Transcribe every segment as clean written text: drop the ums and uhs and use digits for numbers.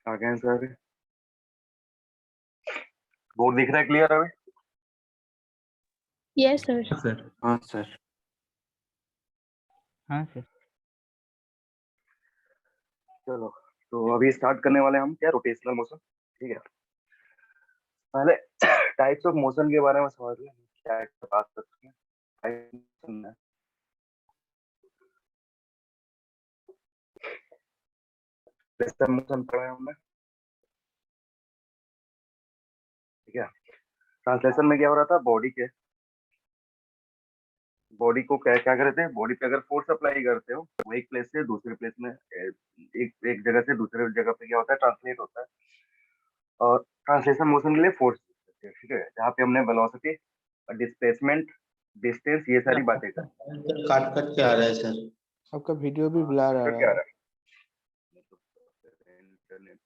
आ गए हैं sir. Board दिख रहा है क्लियर अभी? Yes sir. सर। हाँ सर। हाँ सर। चलो, तो अभी स्टार्ट करने वाले हैं हम क्या, रोटेशनल मोशन। ठीक है, पहले टाइप्स ऑफ मोशन के बारे में समझ लें, क्या है, बात करते हैं। Types of motion है। प्रेशर मोशन पढ़ा है हमने। ठीक है, ट्रांसलेशन में क्या हो रहा था, बॉडी को क्या क्या करते हैं, बॉडी पे अगर फोर्स अप्लाई करते हो वो एक प्लेस से दूसरे प्लेस में एक एक जगह से दूसरे जगह पे क्या होता है, ट्रांसलेट होता है। और ट्रांसलेशन मोशन के लिए फोर्स, ठीक है, जहाँ पे हमने वेलोसिटी, डिस्प्लेसमेंट, डिस्टेंस, ये सारी बातें कर। काट कट के आ रहा है सर। आपका वीडियो भी ब्लर आ क्या रहा रहा है। है? इंटरनेट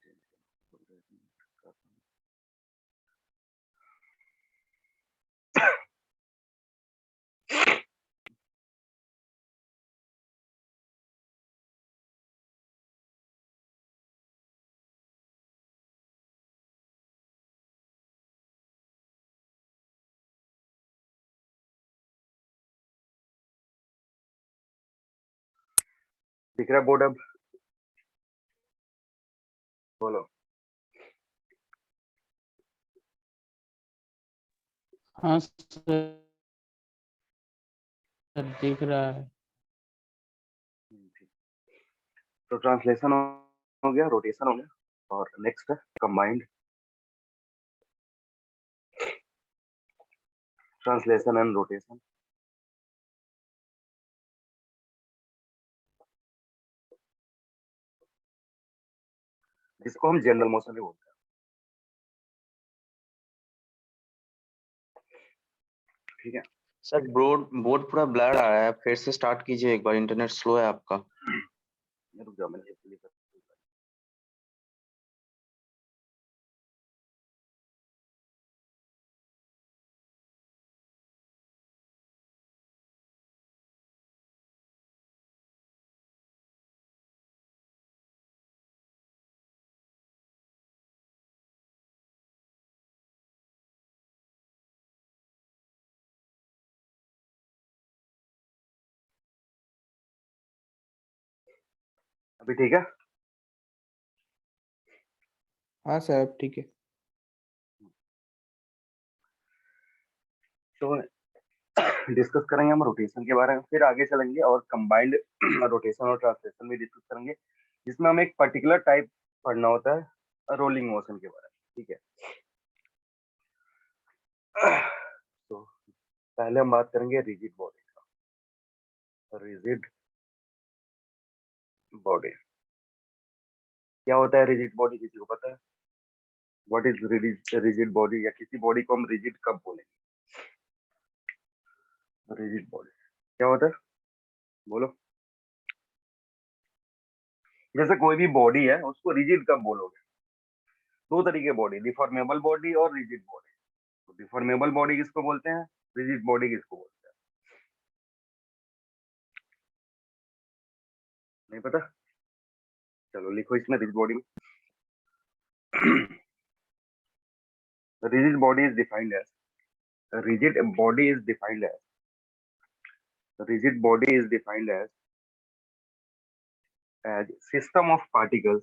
दिख रहा है बोर्ड अब? बोलो। हाँ सर, दिख रहा है। तो ट्रांसलेशन हो गया, रोटेशन हो गया, और नेक्स्ट है कंबाइंड। Translation and rotation. जिसको हम जनरल मोशन भी बोलते हैं। ठीक है सर बोर्ड बोर्ड पूरा ब्लर आ रहा है, फिर से स्टार्ट कीजिए एक बार, इंटरनेट स्लो है आपका। रुक जाओ, मैंने इसलिए अभी ठीक है। हाँ सर, अब ठीक है। तो डिस्कस करेंगे हम रोटेशन के बारे में, फिर आगे चलेंगे और कंबाइंड रोटेशन और ट्रांसलेशन भी डिस्कस करेंगे, जिसमें हमें एक पर्टिकुलर टाइप पढ़ना होता है, रोलिंग मोशन के बारे में। ठीक है, तो पहले हम बात करेंगे रिजिड बॉडी का। रिजिड बॉडी क्या होता है? रिजिड बॉडी किसी को पता है? व्हाट इज रिजिड बॉडी, या किसी बॉडी को हम रिजिड कब बोलेंगे? रिजिड बॉडी क्या होता है, बोलो। जैसे कोई भी बॉडी है उसको रिजिड कब बोलोगे? दो तरीके बॉडी, डिफॉर्मेबल बॉडी और रिजिड बॉडी। तो डिफॉर्मेबल बॉडी किसको बोलते हैं, रिजिड बॉडी किसको बोलते हैं? नहीं पता? चलो लिखो इसमें रिजिड बॉडी में। rigid body is defined as rigid body is defined as rigid body is defined as system of particles.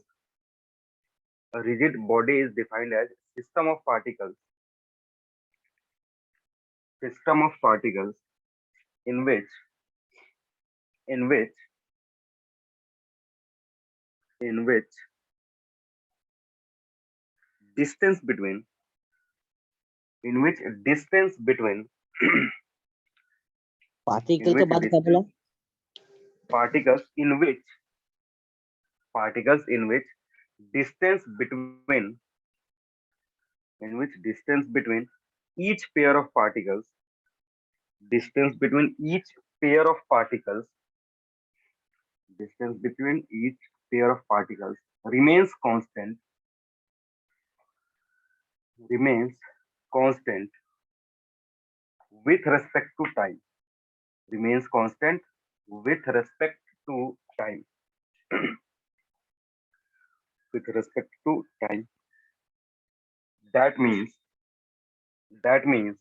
A rigid body is defined as system of particles in which in which distance between in which distance between particle in के which बाद क्या बोला? distance particles in which distance between each pair of particles distance between each pair of particles distance between each pair of particles remains constant with respect to time remains constant with respect to time with with respect to time. That means that means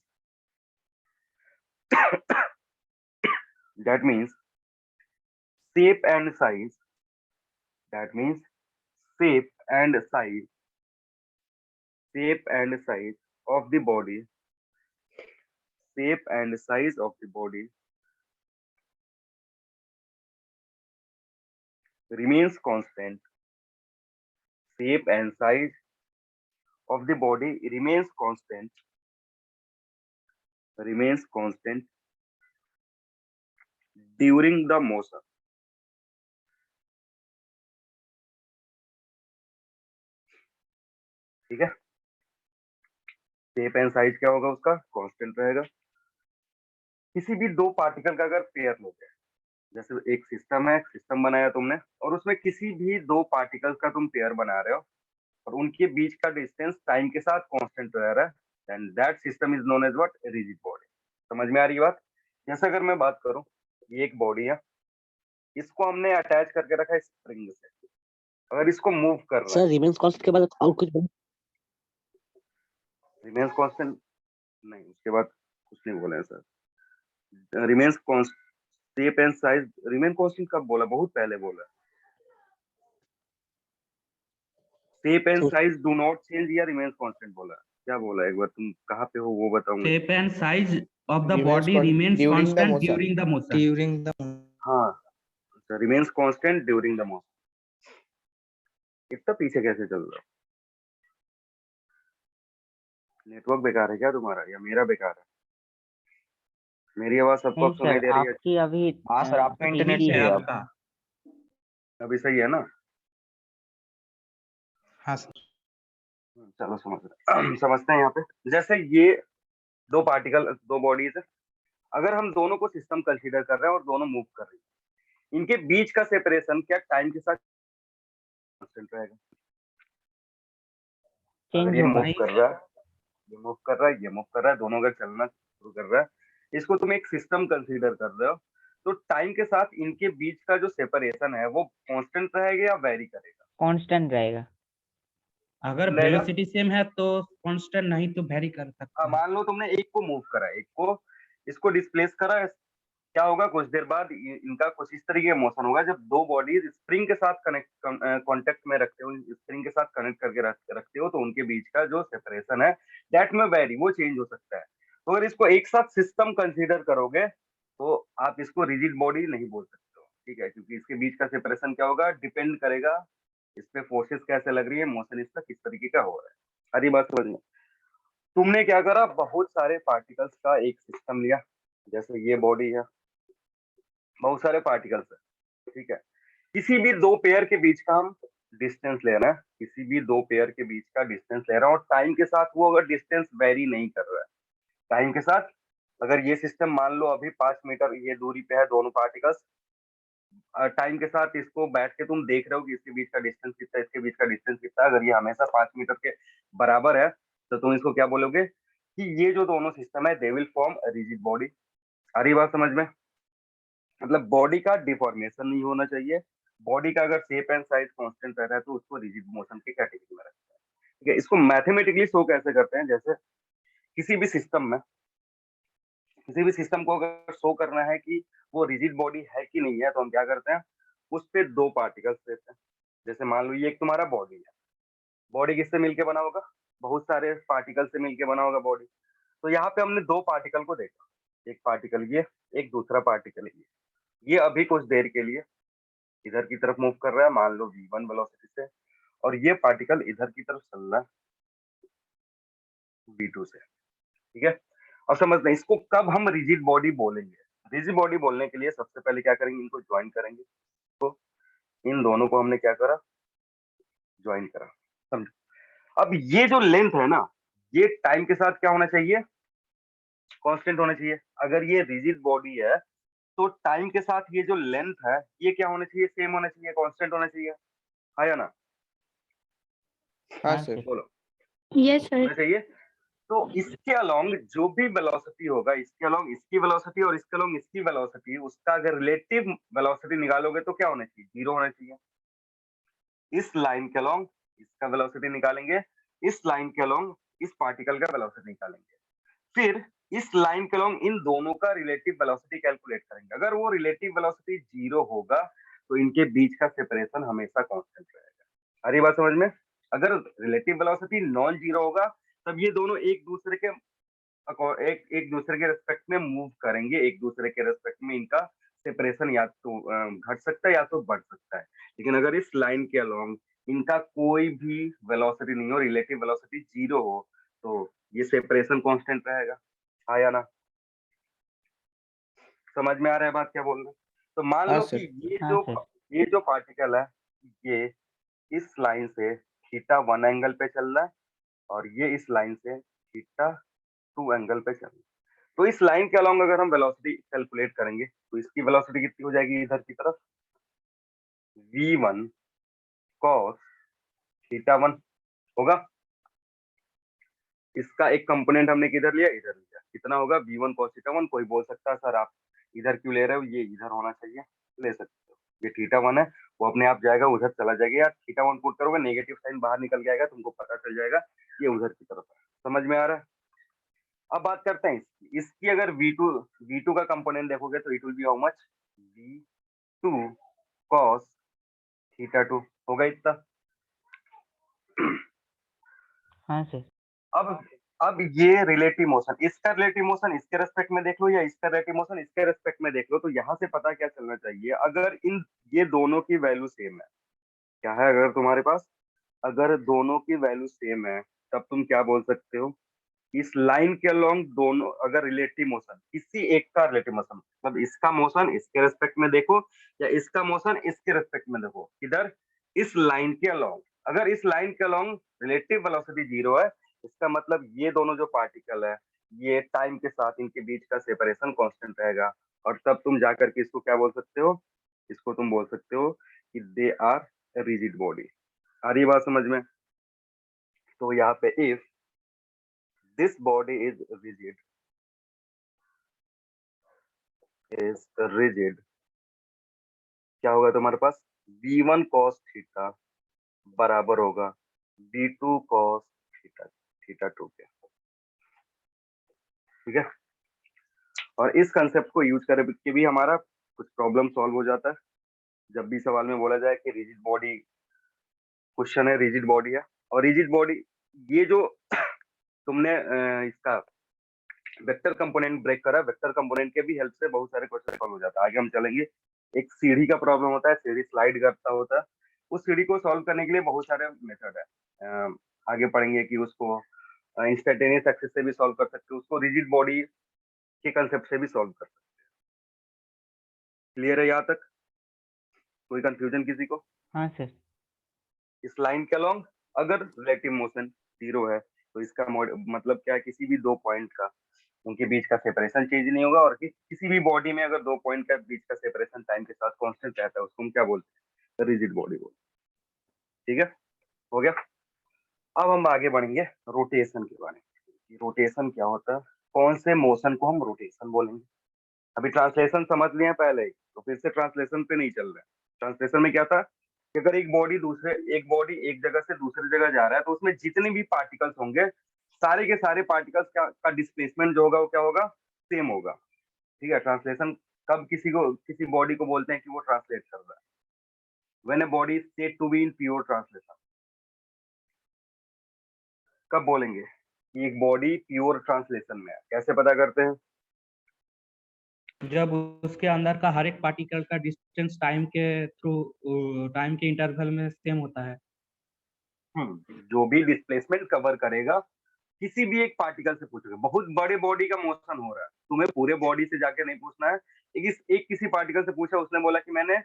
that means shape and size. That means shape and size shape and size of the body shape and size of the body remains constant. Shape and size of the body remains constant during the motion. ठीक है, shape and size क्या होगा उसका, constant रहेगा। किसी भी दो particle का अगर पेयर लोगे, जैसे एक सिस्टम बनाया तुमने और उसमें किसी भी दो पार्टिकल्स का तुम पेयर बना रहे हो और उनके बीच का डिस्टेंस टाइम के साथ कांस्टेंट रह रहा है, then that system is known as what, rigid body. समझ में आ रही है बात? जैसे अगर मैं बात करूं, ये एक बॉडी है, इसको हमने अटैच करके रखा है स्प्रिंग से, अगर इसको मूव कर रहा है, सर रिमेंस कांस्टेंट के बाद और कुछ रिमेन्स कांस्टेंट नहीं, उसके बाद कुछ नहीं बोले हैं sir. Remains constant, shape and size remain constant कब बोला, बहुत पहले बोला। Shape and size do not change या रिमेन्स कांस्टेंट बोला, क्या बोला एक बार, तुम कहाँ पे हो वो बताऊंगा। Shape and size of the Remains body remains during the constant motion. during the motion. during the हाँ, remains constant during the motion. इतना पीछे कैसे चल रहा? नेटवर्क बेकार है क्या तुम्हारा या मेरा बेकार है? मेरी आवाज सबको नहीं सुनाई सर, दे रही है? आपकी अभी हाँ सर, आपका इंटरनेट ठीक सही है है। आपका। अभी सही है ना? हाँ सर चलो समझते हैं यहाँ पे। जैसे ये दो पार्टिकल, दो बॉडीज है, अगर हम दोनों को सिस्टम कंसीडर कर रहे हैं और दोनों मूव कर रही हैं, इनके बीच का सेपरेशन क्या टाइम के साथ कांस्टेंट रहेगा? अगर चेंज ये होगा। मूव कर रहा है, ये मूव कर रहा है, ये मूव कर रहा है, दोनों अगर चलना शुरू कर रहा है, इसको तुम एक सिस्टम कंसीडर कर रहे हो, तो टाइम के साथ इनके बीच का जो सेपरेशन है वो कांस्टेंट रहेगा या वेरी करेगा? कांस्टेंट रहेगा। अगर रहेगा। वेलोसिटी सेम है तो कांस्टेंट, नहीं तो वेरी कर सकता है। मान लो तुमने एक को मूव करा, एक को इसको डिस्प्लेस करा, क्या होगा, कुछ देर बाद इनका कुछ इस तरीके का मोशन होगा। जब दो बॉडीज स्प्रिंग के साथ कांटेक्ट में रखते हो, स्प्रिंग के साथ कनेक्ट करके रखते हो, तो उनके बीच का जो सेपरेशन है दैट में वेरी, वो चेंज हो सकता है। तो अगर इसको एक साथ सिस्टम कंसीडर करोगे तो आप इसको रिजिड बॉडी नहीं बोल सकते हो, ठीक है, क्योंकि इसके बीच का सेपरेशन क्या होगा, डिपेंड करेगा इस पे फोर्सेस कैसे लग रही है, मोशन इसका किस तरीके का हो रहा है। सारी बात समझ में? तुमने क्या करा, बहुत सारे पार्टिकल्स का एक सिस्टम लिया, जैसे ये बॉडी है, बहुत सारे पार्टिकल्स है, ठीक है, किसी भी दो पेयर के बीच का हम डिस्टेंस ले रहे हैं, किसी भी दो पेयर के बीच का डिस्टेंस ले रहे हैं, और टाइम के साथ वो अगर डिस्टेंस वेरी नहीं कर रहा है, टाइम के साथ अगर ये सिस्टम मान लो अभी 5 मीटर ये दूरी पे है दोनों पार्टिकल्स, टाइम के साथ इसको बैठ के तुम देख रहे हो कि इसके बीच का डिस्टेंस कितना है, इसके बीच का डिस्टेंस कितना है, अगर ये हमेशा 5 मीटर के बराबर है तो तुम इसको क्या बोलोगे कि ये जो दोनों सिस्टम है they will form rigid body. सारी बात समझ में? मतलब बॉडी का डिफॉर्मेशन नहीं होना चाहिए, बॉडी का अगर शेप एंड साइज कांस्टेंट रह रहा है तो उसको रिजिड मोशन की कैटेगरी में रखते हैं, ठीक है। इसको मैथमेटिकली शो कैसे करते हैं, जैसे किसी भी सिस्टम को अगर शो करना है कि वो रिजिड बॉडी है कि नहीं है, तो हम क्या करते हैं, उस पे दो पार्टिकल्स देते हैं। जैसे मान लो ये एक तुम्हारा बॉडी है, बॉडी किससे मिलके बना होगा, बहुत सारे पार्टिकल से मिलके बना होगा बॉडी। तो यहाँ पे हमने दो पार्टिकल को देखा, एक पार्टिकल ये, एक दूसरा पार्टिकल ये अभी कुछ देर के लिए इधर की तरफ मूव कर रहा है, मान लो v1 वेलोसिटी से, और ये पार्टिकल इधर की तरफ चल रहा है v2 से, ठीक है। अब समझना, इसको कब हम रिजिड बॉडी बोलेंगे। रिजिड बॉडी बोलने के लिए सबसे पहले क्या करेंगे, इनको ज्वाइन करेंगे, तो इन दोनों को हमने क्या करा, ज्वाइन करा, समझो। अब ये जो लेंथ है ना, ये टाइम के साथ क्या होना चाहिए, कांस्टेंट होना चाहिए। अगर ये रिजिड बॉडी है तो टाइम के साथ ये जो लेंथ है ये क्या होना चाहिए, सेम होना चाहिए, कांस्टेंट होना चाहिए, है या ना? हाँ सर। बोलो, यस सर। होना चाहिए। तो इसके अलोंग जो भी वेलोसिटी होगा, इसके अलोंग इसकी वेलोसिटी और इसके अलोंग इसकी वेलोसिटी, उसका अगर रिलेटिव वेलोसिटी निकालोगे तो क्या होना चाहिए, जीरो होना चाहिए। इस लाइन के अलोंग इसका वेलोसिटी निकालेंगे, इस लाइन के अलोंग इस पार्टिकल का वेलोसिटी निकालेंगे, फिर इस लाइन के अलोंग इन दोनों का रिलेटिव वेलोसिटी कैलकुलेट करेंगे। अगर वो रिलेटिव वेलोसिटी 0 होगा तो इनके बीच का सेपरेशन हमेशा कांस्टेंट रहेगा। आ रही बात समझ में? अगर रिलेटिव वेलोसिटी नॉन जीरो होगा तब ये दोनों एक दूसरे के एक दूसरे के रेस्पेक्ट में मूव करेंगे, एक दूसरे के रेस्पेक्ट में इनका सेपरेशन या तो घट सकता है या तो बढ़ सकता है। लेकिन अगर इस लाइन के अलोंग इनका कोई भी वेलोसिटी नहीं हो, रिलेटिव वेलोसिटी 0 हो, तो ये सेपरेशन कांस्टेंट रहेगा। हाँ या ना? समझ में आ रहा है बात क्या बोल रहे हैं? तो मान हाँ लो सर। कि हाँ सर। ये जो पार्टिकल है ये इस लाइन से थीटा 1 एंगल पे चल रहा है और ये इस लाइन से थीटा 2 एंगल पे चल रहा है। तो इस लाइन के अलोंग अगर हम वेलोसिटी कैलकुलेट करेंगे तो इसकी वेलोसिटी कितनी हो जाएगी इधर की तरफ? v1 cos थीटा 1 होगा। इसका एक कंपोनेंट हमने किधर लिया? इधर लिया। कितना होगा? v1 cos theta 1। कोई बोल सकता है सर आप इधर क्यों ले रहे हो, ये इधर होना चाहिए। ले सकते हो, ये थीटा 1 है, वो अपने आप जाएगा उधर चला जाएगा। यार थीटा 1 पुट करोगे नेगेटिव साइन बाहर निकल के आएगा, तुमको पता चल जाएगा ये उधर की तरफ है। समझ में आ रहा है? अब बात करते हैं इसकी अगर v2 का कंपोनेंट देखोगे तो it will be how much? v2 cos theta 2 होगा इतना। हाँ सर। अब ये रिलेटिव मोशन, इसका रिलेटिव मोशन इसके रेस्पेक्ट में देख लो या इसका रिलेटिव मोशन इसके रेस्पेक्ट में देख लो, तो यहाँ से पता क्या चलना चाहिए? अगर इन ये दोनों की वैल्यू सेम है, क्या है? अगर तुम्हारे पास अगर दोनों की वैल्यू सेम है तब तुम क्या बोल सकते हो? इस लाइन के अलोंग दोनों अगर रिलेटिव मोशन, किसी एक का रिलेटिव मोशन, मतलब इसका मोशन इसके रेस्पेक्ट में देखो या इसका मोशन इसके रेस्पेक्ट में देखो, इधर इस लाइन के अलोंग, अगर इस लाइन के अलोंग रिलेटिव वेलोसिटी 0 है, इसका मतलब ये दोनों जो पार्टिकल है ये टाइम के साथ इनके बीच का सेपरेशन कांस्टेंट रहेगा। और तब तुम जाकर के इसको क्या बोल सकते हो? इसको तुम बोल सकते हो कि दे आर रिजिड बॉडी। आ रही बात समझ में? तो यहाँ पे if this body is rigid क्या होगा तुम्हारे पास? v1 cos थीटा बराबर होगा v2 cos थीटा थीटा 2 के। ठीक है, और इस कंसेप्ट को यूज करके भी हमारा कुछ प्रॉब्लम सॉल्व हो जाता है। जब भी सवाल में बोला जाए कि रिजिड बॉडी, क्वेश्चन है रिजिड बॉडी है, और रिजिड बॉडी ये जो तुमने इसका वेक्टर कंपोनेंट ब्रेक करा, वेक्टर कंपोनेंट के भी हेल्प से बहुत सारे क्वेश्चन सॉल्व हो जाता है। आगे हम चलेंगे। एक सीढ़ी का प्रॉब्लम होता है, सीढ़ी स्लाइड करता होता है, उस सीढ़ी को सॉल्व करने के लिए बहुत सारे मेथड है। आगे पढ़ेंगे कि उसको इंस्टेंटेनियस एक्सिस से भी सॉल्व कर सकते हो, उसको रिजिड बॉडी के कंसेप्ट से भी सॉल्व कर सकते हैं। क्लियर है यहाँ तक? कोई कंफ्यूजन किसी को? हाँ सर। इस लाइन के अलोंग अगर रिलेटिव मोशन 0 है तो इसका मतलब क्या है? किसी भी दो पॉइंट का उनके बीच का सेपरेशन चेंज नहीं होगा, और किसी भी बॉडी में अगर दो पॉइंट का बीच का सेपरेशन टाइम के साथ कांस्टेंट रहता है उसको हम क्या बोलते हैं? रिजिड बॉडी बोलते हैं। ठीक है, हो गया। अब हम आगे बढ़ेंगे रोटेशन के बारे में। रोटेशन क्या होता है, कौन से मोशन को हम रोटेशन बोलेंगे? अभी ट्रांसलेशन समझ लिए हैं पहले ही, तो फिर से ट्रांसलेशन पे नहीं चल रहे हैं। ट्रांसलेशन में क्या था कि अगर एक बॉडी एक जगह से दूसरी जगह जा रहा है तो उसमें जितने भी पार्टिकल्स होंगे सारे के सारे पार्टिकल्स का डिस्प्लेसमेंट जो होगा वो क्या होगा? सेम होगा। ठीक है, ट्रांसलेशन कब किसी बॉडी को बोलते हैं कि वो ट्रांसलेट कर रहा है? When a body is said to be in pure translation. कब बोलेंगे कि एक बॉडी प्योर ट्रांसलेशन में है? कैसे पता करते हैं? जब उसके अंदर का हर एक पार्टिकल का डिस्टेंस टाइम के थ्रू, टाइम के इंटरवल में सेम होता है। जो भी डिस्प्लेसमेंट कवर करेगा किसी भी एक पार्टिकल से पूछोगे। बहुत बड़े बॉडी का मोशन हो रहा है, तुम्हें पूरे बॉडी से जाके नहीं पूछना है। एक किसी पार्टिकल से पूछा, उसने बोला कि मैंने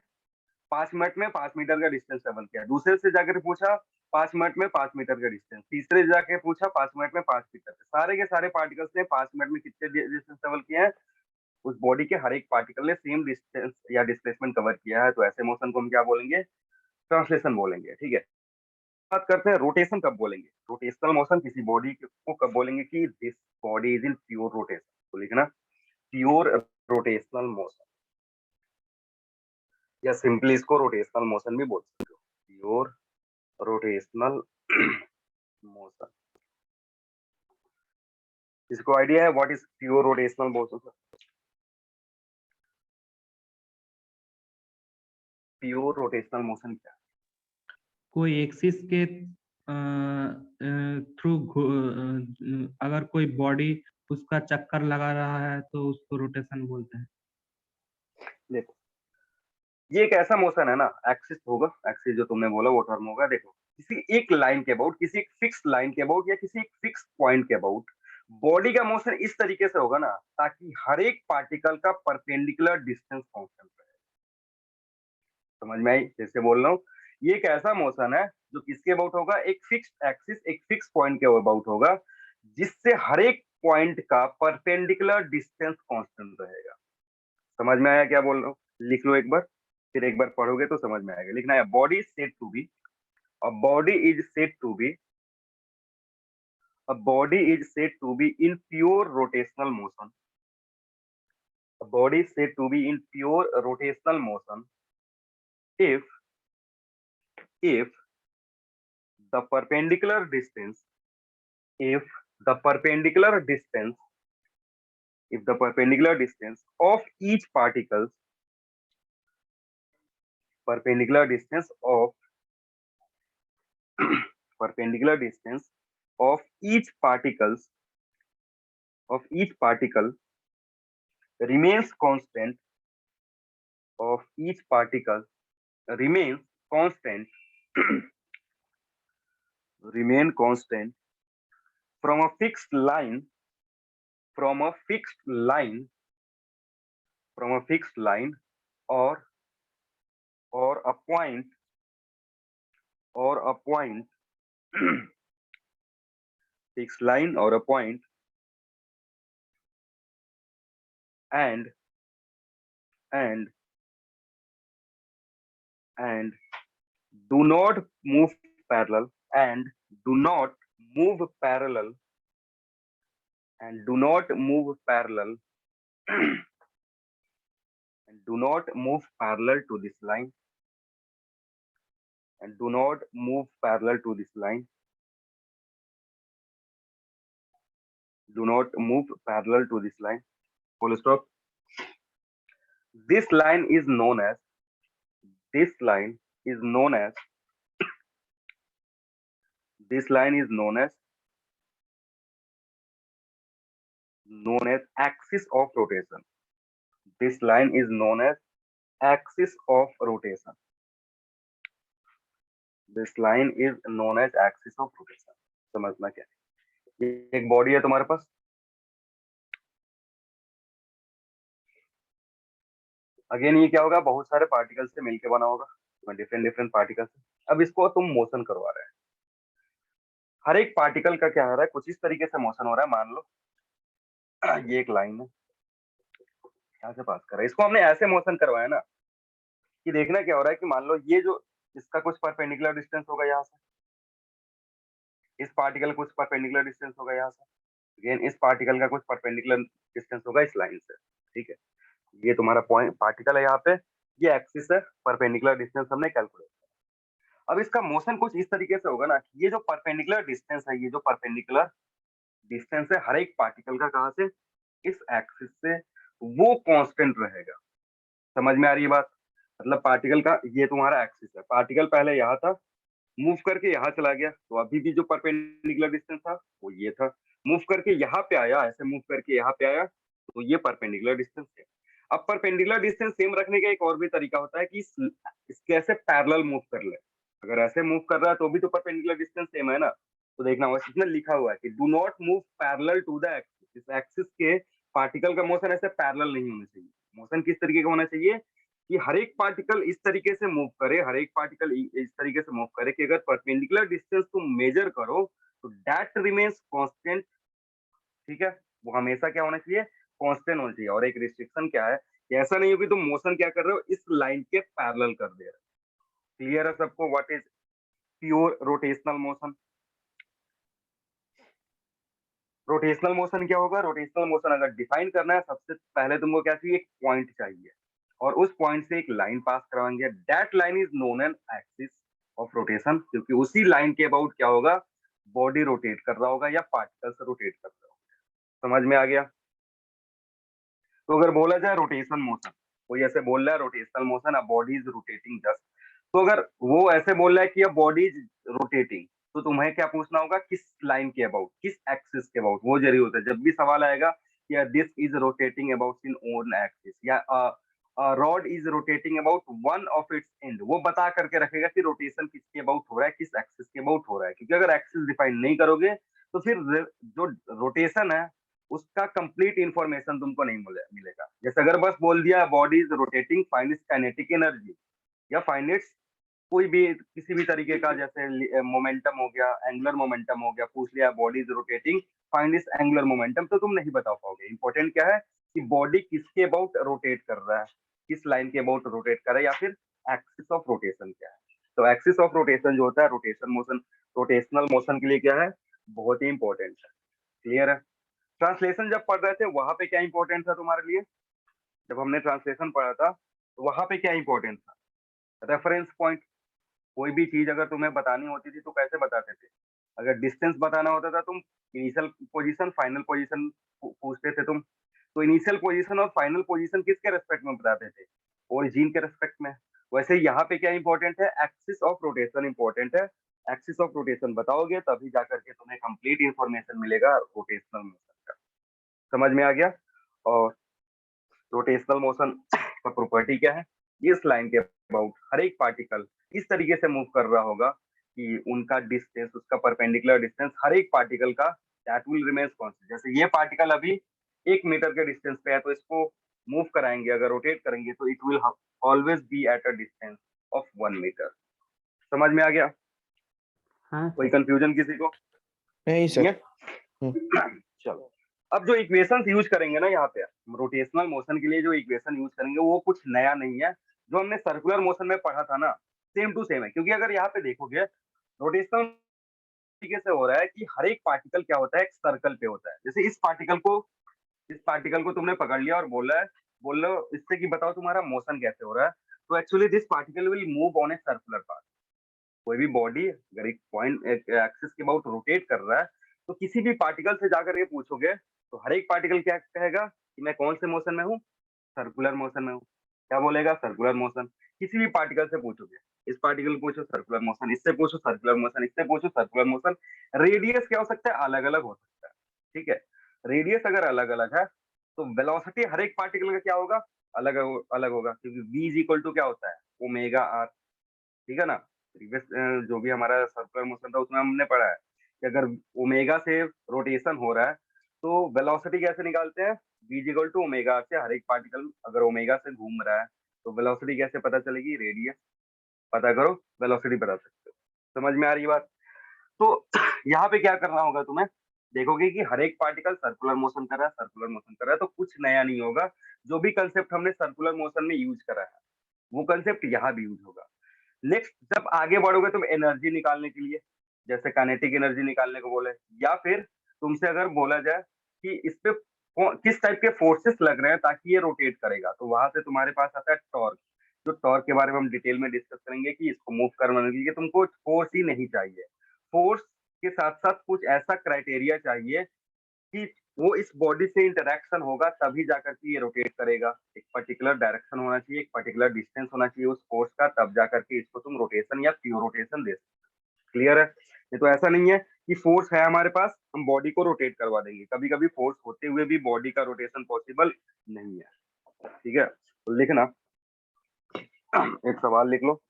5 मिनट में 5 मीटर का डिस्टेंस ट्रेवल किया। दूसरे से जाकर पूछा 5 मिनट में 5 मीटर का डिस्टेंस, तीसरे से जाके पूछा 5 मिनट में 5 मीटर। सारे के सारे पार्टिकल्स ने 5 मिनट में कितने डिस्टेंस ट्रेवल किए हैं? उस बॉडी के हर एक पार्टिकल ने सेम डिस्टेंस या डिस्प्लेसमेंट कवर किया है, तो ऐसे मोशन को हम क्या बोलेंगे? ट्रांसलेशन बोलेंगे। ठीक है, बात करते हैं रोटेशन कब बोलेंगे। रोटेशनल मोशन किसी बॉडी को कब बोलेंगे कि this body is in pure rotation? तो लिखना प्योर रोटेशनल मोशन, या सिंपली इसको रोटेशनल मोशन भी बोल सकते हो, प्योर रोटेशनल मोशन। इसको आइडिया है what is pure rotational motion? Pure rotational motion क्या है? कोई एक्सिस के थ्रू अगर कोई बॉडी उसका चक्कर लगा रहा है तो उसको रोटेशन बोलते हैं। देखो ये एक ऐसा मोशन है ना, एक्सिस होगा, एक्सिस जो तुमने बोला वो टर्म होगा। देखो किसी एक लाइन के अबाउट, किसी एक फिक्स लाइन के अबाउट या किसी एक फिक्स पॉइंट के अबाउट बॉडी का मोशन इस तरीके से होगा ना ताकि हर एक पार्टिकल का परपेंडिकुलर डिस्टेंस कांस्टेंट रहे। समझ में आई जैसे बोल रहा हूँ? ये एक ऐसा मोशन है जो किसके अबाउट होगा, एक फिक्स्ड एक्सिस, एक फिक्स पॉइंट के अबाउट होगा, जिससे हर एक पॉइंट का परपेंडिकुलर डिस्टेंस कांस्टेंट रहेगा। समझ में आया क्या बोल रहा हूँ? लिख लो एक बार, फिर एक बार पढ़ोगे तो समझ में आएगा। लिखना है body said to be, a body is said to be, a body is said to be in pure rotational motion, a body is said to be in pure rotational motion if the perpendicular distance, if the perpendicular distance, if the perpendicular distance of each particles, perpendicular distance of perpendicular distance of each particles, of each particle remains constant, of each particle remains constant remain constant from a fixed line, from a fixed line, from a fixed line or a point, or a point fixed line or a point, and and and do not move parallel, and do not move parallel, and do not move parallel and do not move parallel to this line, and do not move parallel to this line, do not move parallel to this line, full stop. This line is known as, this line is known as, this line is known as axis of rotation. This line is known as axis of rotation. This line is known as axis of rotation. समझना क्या है? ये एक body है तुम्हारे पास, again ये क्या होगा, बहुत सारे पार्टिकल से मिलके बना होगा, डिफरेंट डिफरेंट पार्टिकल से। अब इसको तुम मोशन करवा रहे हैं, हर एक पार्टिकल का क्या हो रहा है, कुछ इस तरीके से मोशन हो रहा है। मान लो ये एक लाइन है, यहाँ से पास कर रहा है, इसको हमने ऐसे मोशन करवाया ना कि देखना क्या हो रहा है कि मान लो ये जो इसका कुछ परपेंडिकुलर डिस्टेंस होगा यहाँ से, इस पार्टिकल कुछ परपेंडिकुलर डिस्टेंस होगा यहाँ से, अगेन इस पार्टिकल का कुछ परपेंडिकुलर डिस्टेंस होगा इस लाइन से। ठीक है, ये तुम्हारा पॉइंट पार्टिकल है यहाँ पे, ये एक्सिस है, परपेंडिकुलर डिस्टेंस हमने कैलकुलेट किया। अब इसका मोशन कुछ इस तरीके से होगा ना कि ये जो परपेंडिकुलर डिस्टेंस है, ये जो परपेंडिकुलर डिस्टेंस है हर एक पार्टिकल का, कहाँ से, इस एक्सिस से, वो कांस्टेंट रहेगा। समझ में आ रही है बात? मतलब पार्टिकल का ये तुम्हारा एक्सिस है, पार्टिकल पहले यहाँ था, मूव करके यहाँ चला गया, तो अभी भी जो परपेंडिकुलर डिस्टेंस था वो ये था, मूव करके यहाँ पे आया, ऐसे मूव करके यहाँ पे आया, तो ये परपेंडिकुलर डिस्टेंस है। अब परपेंडिकुलर डिस्टेंस सेम रखने का एक और भी तरीका होता है कि इसके ऐसे पैरेलल मूव कर ले। अगर ऐसे मूव कर रहा है तो भी तो परपेंडिकुलर डिस्टेंस सेम है ना, तो देखना होगा इसमें लिखा हुआ है कि do not move parallel to the axis. इस एक्सिस के पार्टिकल का मोशन ऐसे पैरेलल नहीं होना चाहिए। मोशन किस तरीके का होना चाहिए कि हर एक पार्टिकल इस तरीके से मूव करे, हर एक पार्टिकल इस तरीके से मूव करे कि अगर परपेंडिकुलर डिस्टेंस तुम मेजर करो तो दैट रिमेन्स कांस्टेंट। ठीक है, वो हमेशा क्या होना चाहिए, कांस्टेंट होना चाहिए। और एक रिस्ट्रिक्शन क्या है कि ऐसा नहीं हो कि तुम मोशन क्या कर रहे हो, इस लाइन के पैरेलल कर दे रहे हो। क्लियर है सबको what is pure rotational motion? Rotational motion क्या होगा, रोटेशनल मोशन अगर डिफाइन करना है सबसे पहले तुमको क्या चाहिए, एक पॉइंट चाहिए, और उस पॉइंट से एक लाइन पास करवाएंगे, that line is known an axis, of rotation, क्योंकि उसी लाइन के अबाउट क्या होगा, बॉडी रोटेट कर रहा होगा या पार्टिकल्स रोटेट कर रहा होगा। समझ में आ गया? तो अगर बोला जाए रोटेशन मोशन, कोई ऐसे बोल रहा है rotational motion, a body is rotating just, तो अगर वो ऐसे बोल रहा है कि अ बॉडी इज रोटेटिंग, तो तुम्हें क्या पूछना होगा, किस लाइन के अबाउट, किस एक्सिस के अबाउट। वो जरूरी होता है जब भी सवाल आएगा या this is rotating about in own axis, या rod is rotating about one of its end, वो बता करके रखेगा कि रोटेशन किसके अबाउट हो रहा है, किस एक्सिस के अबाउट हो रहा है। क्योंकि अगर एक्सिस डिफाइन नहीं करोगे तो फिर जो रोटेशन है उसका कंप्लीट इंफॉर्मेशन तुमको नहीं मिलेगा। जैसे अगर बस बोल दिया body is rotating, find its kinetic energy, या फाइंड इट्स कोई भी किसी भी तरीके का, जैसे मोमेंटम हो गया, एंगुलर मोमेंटम हो गया, पूछ लिया body is rotating, find its angular momentum, तो तुम नहीं बता पाओगे। इंपॉर्टेंट क्या है कि बॉडी किसके अबाउट रोटेट कर रहा है, किस लाइन के अबाउट रोटेट कर रहा है, या फिर एक्सिस ऑफ रोटेशन क्या है। तो एक्सिस ऑफ रोटेशन जो होता है रोटेशन मोशन, रोटेशनल मोशन के लिए क्या है, बहुत ही इंपॉर्टेंट है। क्लियर है? ट्रांसलेशन जब पढ़ रहे थे वहां पे क्या इंपॉर्टेंट था तुम्हारे लिए, जब हमने ट्रांसलेशन पढ़ा था तो वहां पे क्या इंपॉर्टेंट था, रेफरेंस पॉइंट। कोई भी चीज अगर तुम्हें बतानी होती थी तो कैसे बताते थे, अगर डिस्टेंस बताना होता था तुम इनिशियल पोजीशन फाइनल पोजीशन पूछते थे तुम, तो इनिशियल पोजीशन और फाइनल पोजीशन किसके रेस्पेक्ट में बताते थे, ओरिजिन के रेस्पेक्ट में। वैसे यहाँ पे क्या इंपॉर्टेंट है, एक्सिस ऑफ रोटेशन इंपॉर्टेंट है। एक्सिस ऑफ रोटेशन बताओगे तभी जाकर के तुम्हें कंप्लीट इंफॉर्मेशन मिलेगा रोटेशनल मोशन का। समझ में आ गया? और रोटेशनल मोशन का प्रॉपर्टी क्या है, इस लाइन के अबाउट हर एक पार्टिकल इस तरीके से मूव कर रहा होगा कि उनका डिस्टेंस, उसका परपेंडिकुलर डिस्टेंस हर एक पार्टिकल का दैट विल रिमेन कांस्टेंट। जैसे ये पार्टिकल अभी 1 मीटर के डिस्टेंस पे है, तो इसको मूव कराएंगे, अगर रोटेट करेंगे तो it will always be at a distance of 1 metre. समझ में आ गया? हाँ कोई कंफ्यूजन किसी को? नहीं ठीक है? सर। चलो, अब जो इक्वेशंस यूज करेंगे ना यहाँ पे रोटेशनल मोशन के लिए, जो इक्वेशन यूज करेंगे वो कुछ नया नहीं है, जो हमने सर्कुलर मोशन में पढ़ा था ना, सेम टू सेम है। क्योंकि अगर यहाँ पे देखोगे रोटेशनल तरीके से हो रहा है कि हर एक पार्टिकल क्या होता है, एक सर्कल पे होता है। जैसे इस पार्टिकल को तुमने पकड़ लिया और बोल लो इससे कि बताओ तुम्हारा मोशन कैसे हो रहा है, तो actually this particle will move on a circular path. कोई भी बॉडी अगर एक पॉइंट एक्सिस के अबाउट रोटेट कर रहा है, तो किसी भी पार्टिकल से जाकर ये पूछोगे तो हर एक पार्टिकल क्या कहेगा कि मैं कौन से मोशन में हूँ, सर्कुलर मोशन में हूँ। क्या बोलेगा? Circular motion. किसी भी पार्टिकल से पूछोगे, इस पार्टिकल को पूछो सर्कुलर मोशन, इससे पूछो सर्कुलर मोशन, इससे पूछो सर्कुलर मोशन। रेडियस क्या हो सकता है? अलग अलग हो सकता है। ठीक है? रेडियस अगर अलग अलग है तो वेलोसिटी हर एक पार्टिकल का क्या होगा, अलग अलग होगा, क्योंकि v इज इक्वल टू क्या होता है, ओमेगा आर। ठीक है ना? प्रीवियस जो भी हमारा सर्कुलर मोशन था उसमें हमने पढ़ा है कि अगर ओमेगा से रोटेशन हो रहा है तो वेलोसिटी कैसे निकालते हैं, v इक्वल टू ओमेगा से। हर एक पार्टिकल अगर ओमेगा से घूम रहा है तो वेलोसिटी कैसे पता चलेगी, रेडियस पता करो, वेलोसिटी बता सकते हो। समझ में आ रही है बात? तो यहाँ पे क्या करना होगा तुम्हें, देखोगे कि हर एक पार्टिकल सर्कुलर मोशन कर रहा है, सर्कुलर मोशन कर रहा है, तो कुछ नया नहीं होगा। जो भी कंसेप्ट हमने सर्कुलर मोशन में यूज करा है वो कंसेप्ट यहाँ भी यूज होगा। नेक्स्ट जब आगे बढ़ोगे तुम एनर्जी निकालने के लिए, जैसे काइनेटिक एनर्जी निकालने को बोले, या फिर तुमसे अगर बोला जाए कि इस पे किस टाइप के फोर्सेस लग रहे हैं ताकि ये रोटेट करेगा, तो वहां से तुम्हारे पास आता है टॉर्क। जो टॉर्क के बारे में हम डिटेल में डिस्कस करेंगे कि इसको मूव करने के लिए तुमको फोर्स ही नहीं चाहिए, फोर्स के साथ साथ कुछ ऐसा क्राइटेरिया चाहिए कि वो इस बॉडी से इंटरेक्शन होगा तभी जाकर के ये रोटेट करेगा। एक पर्टिकुलर डायरेक्शन होना चाहिए, एक पर्टिकुलर डिस्टेंस होना चाहिए उस फोर्स का, तब जाकर के इसको तुम रोटेशन या प्योर रोटेशन दे सकते। क्लियर है? ये तो ऐसा नहीं है कि फोर्स है हमारे पास हम बॉडी को रोटेट करवा देंगे, कभी कभी फोर्स होते हुए भी बॉडी का रोटेशन पॉसिबल नहीं है। ठीक है? तो लिखना, एक सवाल लिख लो,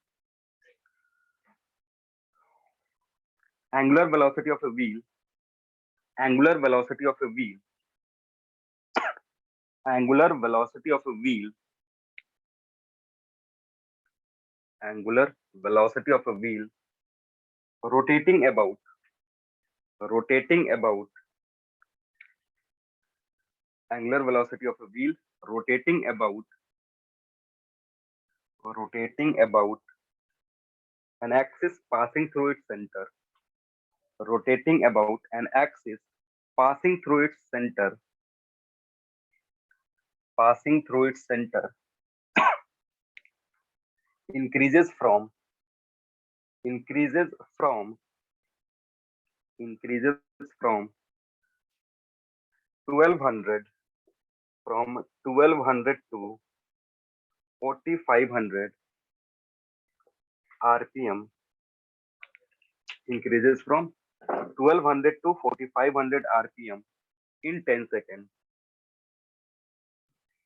angular velocity of a wheel, angular velocity of a wheel, angular velocity of a wheel, angular velocity of a wheel rotating about, angular velocity of a wheel rotating about an axis passing through its center, rotating about an axis passing through its center, increases from increases from 1200 to 4500 RPM, increases from 1200 to 4500 RPM in 10 seconds.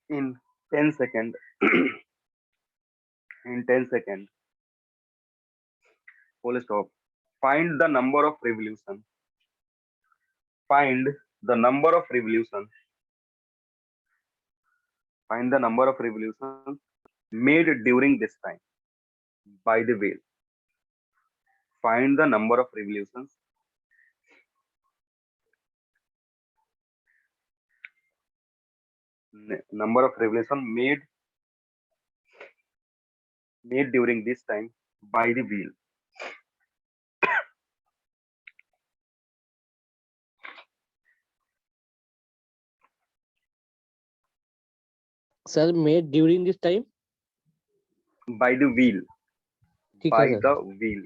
In 10 seconds. In 10 seconds. Full stop. Find the number of revolution. Find the number of revolution. Find the number of revolutions made during this time by the wheel. Find the number of revolutions made during this time by the wheel. Sir made during this time By the wheel. ठीक By है the sir wheel.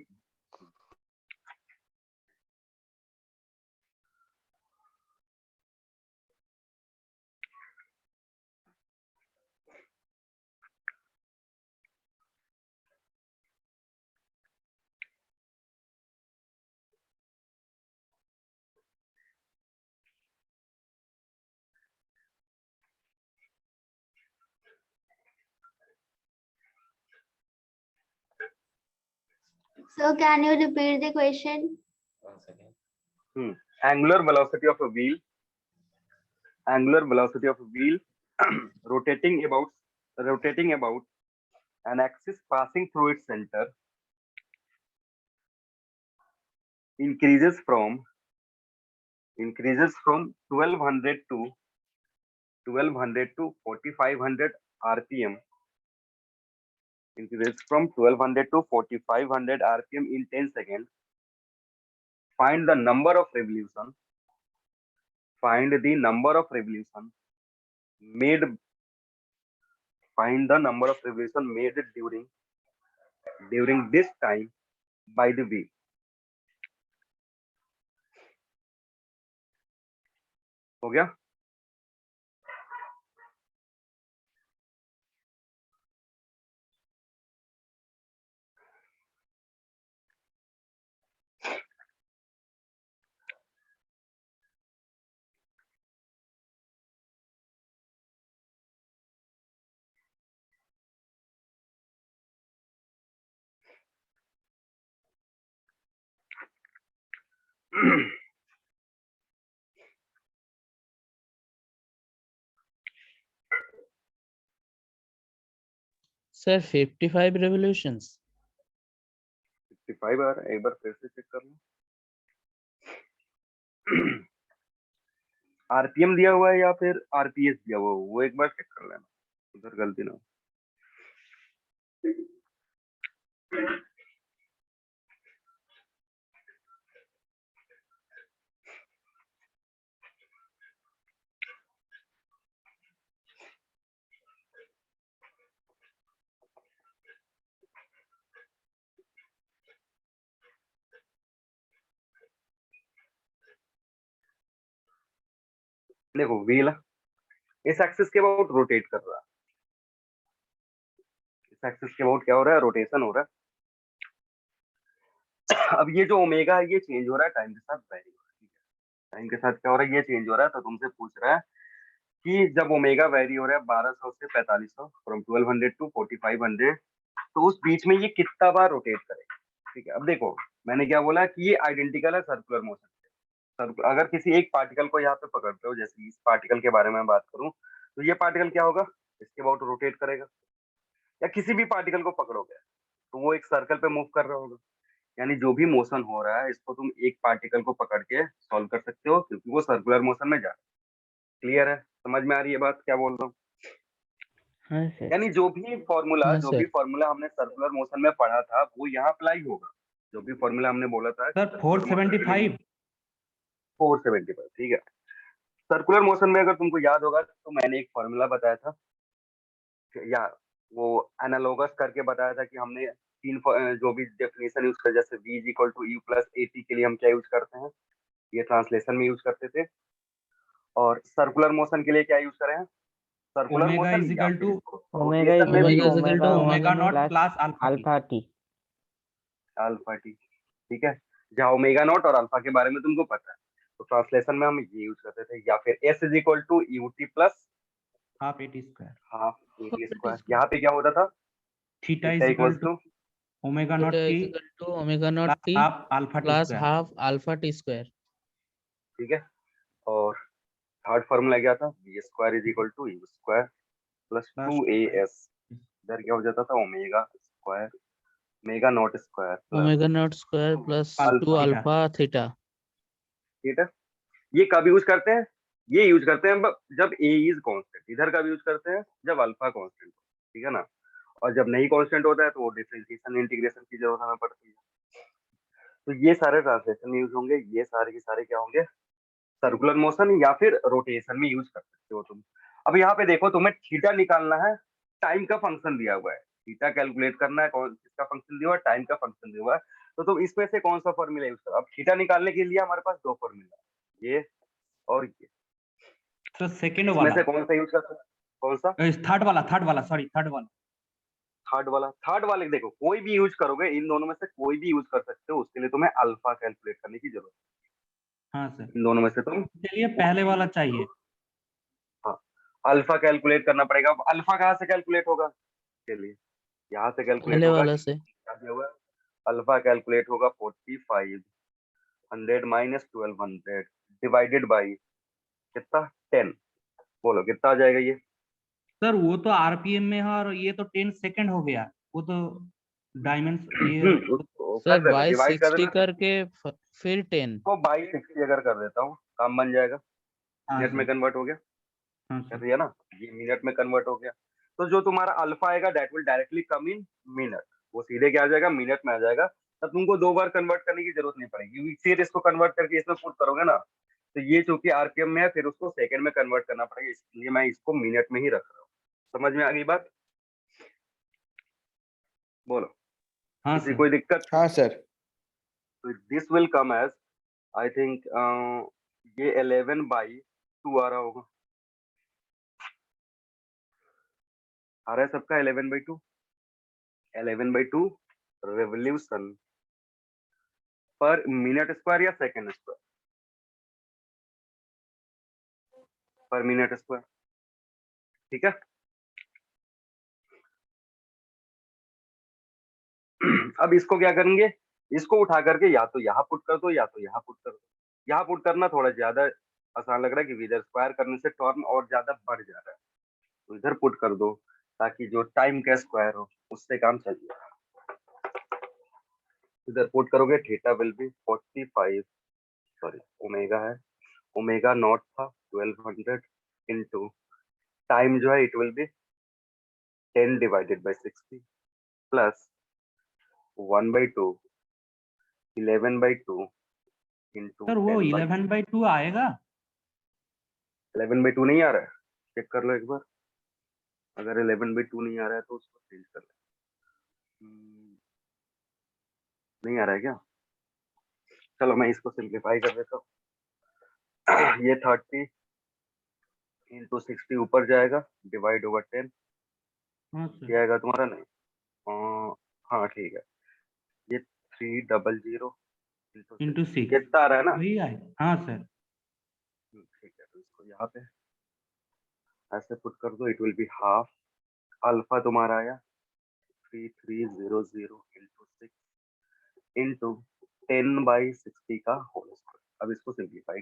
So can you repeat the question? Angular velocity of a wheel. Angular velocity of a wheel rotating about an axis passing through its center increases from 1200 to 4500 RPM. Increases from 1200 to 4500 RPM in 10 seconds. Find the number of revolution. Find the number of revolution made. Find the number of revolution made during this time by the wheel. हो गया? Sir 55 revolutions 55 बार एक बार फिर से check कर लो. RPM दिया हुआ है या फिर आरपीएस दिया हुआ है, वो एक बार चेक कर लेना, उधर गलती ना हो. देखो व्हील इस एक्सिस के अबाउट रोटेट कर रहा है. इस एक्सिस के अबाउट क्या हो रहा है? रोटेशन हो रहा है. अब ये जो ओमेगा है ये चेंज हो रहा है टाइम के साथ, वेरी हो रहा है. ठीक है, टाइम के साथ क्या हो रहा है? ये चेंज हो रहा है. तो तुमसे पूछ रहा है कि जब ओमेगा वेरी हो रहा है 1200 से 4500 फ्रॉम 1200 टू 4500, तो उस बीच में ये कितना बार रोटेट करेगा. ठीक है, अब देखो मैंने क्या बोला कि ये आइडेंटिकल है सर्कुलर मोशन से. अगर किसी एक पार्टिकल को यहाँ पे पकड़ते हो, जैसे इस पार्टिकल के बारे में बात करूं, तो ये पार्टिकल क्या होगा? इसके अबाउट रोटेट करेगा. या किसी भी पार्टिकल को पकड़ोगे तो वो एक सर्कल पे मूव कर रहा होगा. यानी जो भी मोशन हो रहा है इसको तुम एक पार्टिकल को पकड़ के सॉल्व कर सकते हो, क्योंकि वो सर्कुलर मोशन में जा रहा है. क्लियर है? समझ में आ रही है बात क्या बोल रहा हूँ? हाँ सर यानी जो भी फॉर्मूला हाँ, सर. हमने सर्कुलर मोशन में पढ़ा था वो यहाँ अप्लाई होगा. जो भी फॉर्मूला हमने बोला था सर 475 475. ठीक है, सर्कुलर मोशन में अगर तुमको याद होगा तो मैंने एक फॉर्मूला बताया था, या वो एनालोगस करके बताया था कि हमने जो भी डेफिनेशन यूज कर, जैसे v is equal to u plus at के लिए हम क्या यूज करते हैं, ये ट्रांसलेशन में यूज करते थे। और सर्कुलर मोशन के लिए क्या यूज करें, सर्कुलर ओमेगा मोशन इज या इक्वल फिर टू ओमेगा रोटेशन में भी omega is equal to omega not plus plus alpha T. Alpha T. Alpha T, ठीक है। जहाँ ओमेगा नॉट और अल्फा के बारे में तुमको पता है, तो ट्रांसलेशन में हम ये यूज करते थे। या फिर s is equal to U T plus half AT square. Half AT square. यहाँ पे क्या होता था, theta theta is equal equals to to omega not theta T is equal to omega not plus T half alpha T plus square. Half alpha T square. ठीक है। और third formula क्या था, B square is equal to U square plus plus 2as। इधर क्या हो जाता था, omega square omega naught square plus omega naught square plus alpha 2 theta. Alpha theta. ठीक है। ये कब यूज करते हैं, ये यूज करते हैं जब a इज कांस्टेंट। इधर कब यूज करते हैं, जब अल्फा कांस्टेंट हो, ठीक है ना। और जब नहीं कांस्टेंट होता है तो डिफरेंशिएशन इंटीग्रेशन की जरूरत हमें पड़ती है। तो ये सारे ट्रांसलेशन में यूज होंगे, ये सारे के सारे क्या होंगे, सर्कुलर मोशन या फिर रोटेशन में यूज कर सकते हो तुम। अब यहाँ पे देखो, तुम्हें थीटा निकालना है, टाइम का फंक्शन दिया हुआ है, थीटा कैलकुलेट करना है, कौन किसका फंक्शन दिया हुआ है, टाइम का फंक्शन दिया हुआ है। तो तुम इसमें से कौन सा फॉर्मूला यूज करो। अब थीटा निकालने के लिए हमारे पास दो फॉर्मूला, ये और ये। तो सेकंड इसमें वाला से कौन सा यूज कर सकते हो, कौन सा, थर्ड वाला सॉरी थर्ड वाला। थर्ड वाले देखो, कोई भी यूज करोगे, इन दोनों में से कोई भी यूज कर सकते हो। उसके लिए तुम्हें अल्फा कैलकुलेट करने की जरूरत हाँ सर, है। इन दोनों में से तुम, चलिए पहले वाला चाहिए। हाँ, अल्फा कैलकुलेट करना पड़ेगा। अब अल्फा कहाँ से कैलकुलेट होगा, चलिए यहाँ से कैलकुलेट पहले होगा। वाला से। क्या दिया हुआ है, अल्फा कैलकुलेट होगा 45 100 माइनस 1200 डिवाइडेड बाई कितना 10। बोलो कितना आ जाएगा ये। सर वो तो आरपीएम में है और ये तो 10 सेकंड हो गया, वो तो डायमेंशन ये उसको सर कर देना, बाई डिवाइड कर 60 देना, करके फिर 10। तो बाई 60 अगर कर देता हूँ, काम बन जाएगा। हाँ मिनट में सर, कन्वर्ट हो गया, हाँ कर सर। दिया ना, ये मिनट में कन्वर्ट हो गया। तो जो तुम्हारा अल्फा आएगा that will directly come in minute, वो सीधे क्या आ जाएगा, मिनट में आ जाएगा। तब तुमको दो बार कन्वर्ट करने की जरूरत नहीं पड़ेगी, क्योंकि फिर इसको कन्वर्ट करके इसमें पुट करोगे ना, तो ये चूंकि आरपीएम में है, फिर उसको सेकंड में कन्वर्ट करना पड़ेगा, इसलिए मैं इसको मिनट में ही रख रहा हूँ। समझ में आ गई बात, बोलो हाँ किसी सर। कोई दिक्कत। हाँ सर। तो this will come as, I think ये 11/2 आ रहा होगा, आ रहा है सबका 11/2। 11/2 रेवोल्यूशन पर मिनट स्क्वायर या सेकंड स्क्वायर, पर मिनट स्क्वायर, ठीक है। अब इसको क्या करेंगे, इसको उठा करके या तो यहाँ पुट कर दो या तो यहाँ पुट कर दो। यहाँ पुट करना थोड़ा ज्यादा आसान लग रहा है, क्योंकि इधर स्क्वायर करने से टर्म और ज्यादा बढ़ जा रहा है, तो इधर पुट कर दो, ताकि जो टाइम का स्क्वायर हो उससे काम चल जाए। इधर पुट करोगे, theta will be 45, sorry omega है, ओमेगा नॉट था 1200 इनटू टाइम जो है it will be 10 divided by 60 plus 1/2 11/2 into sir वो 10/2। 11/2 आएगा। 11/2 नहीं आ रहा है, चेक कर लो एक बार। अगर 11/2 नहीं आ रहा है तो उसको चेंज कर ले। नहीं आ रहा है क्या, चलो मैं इसको सिंप्लीफाई कर देता हूँ। ये 30 इंटू 60 ऊपर जाएगा, डिवाइड ओवर 10 हाँ सर, ये आएगा तुम्हारा, नहीं हाँ ठीक है, ये 300 इंटू 6 कितना आ रहा है ना। वही आएगा। हाँ सर। ठीक है, तो इसको यहाँ पे ऐसे पुट कर दो, it will be half alpha तुम्हारा आया 3300 इंटू 6 इंटू 10/60 का होल स्क्वायर। अब इसको सिंप्लीफाई,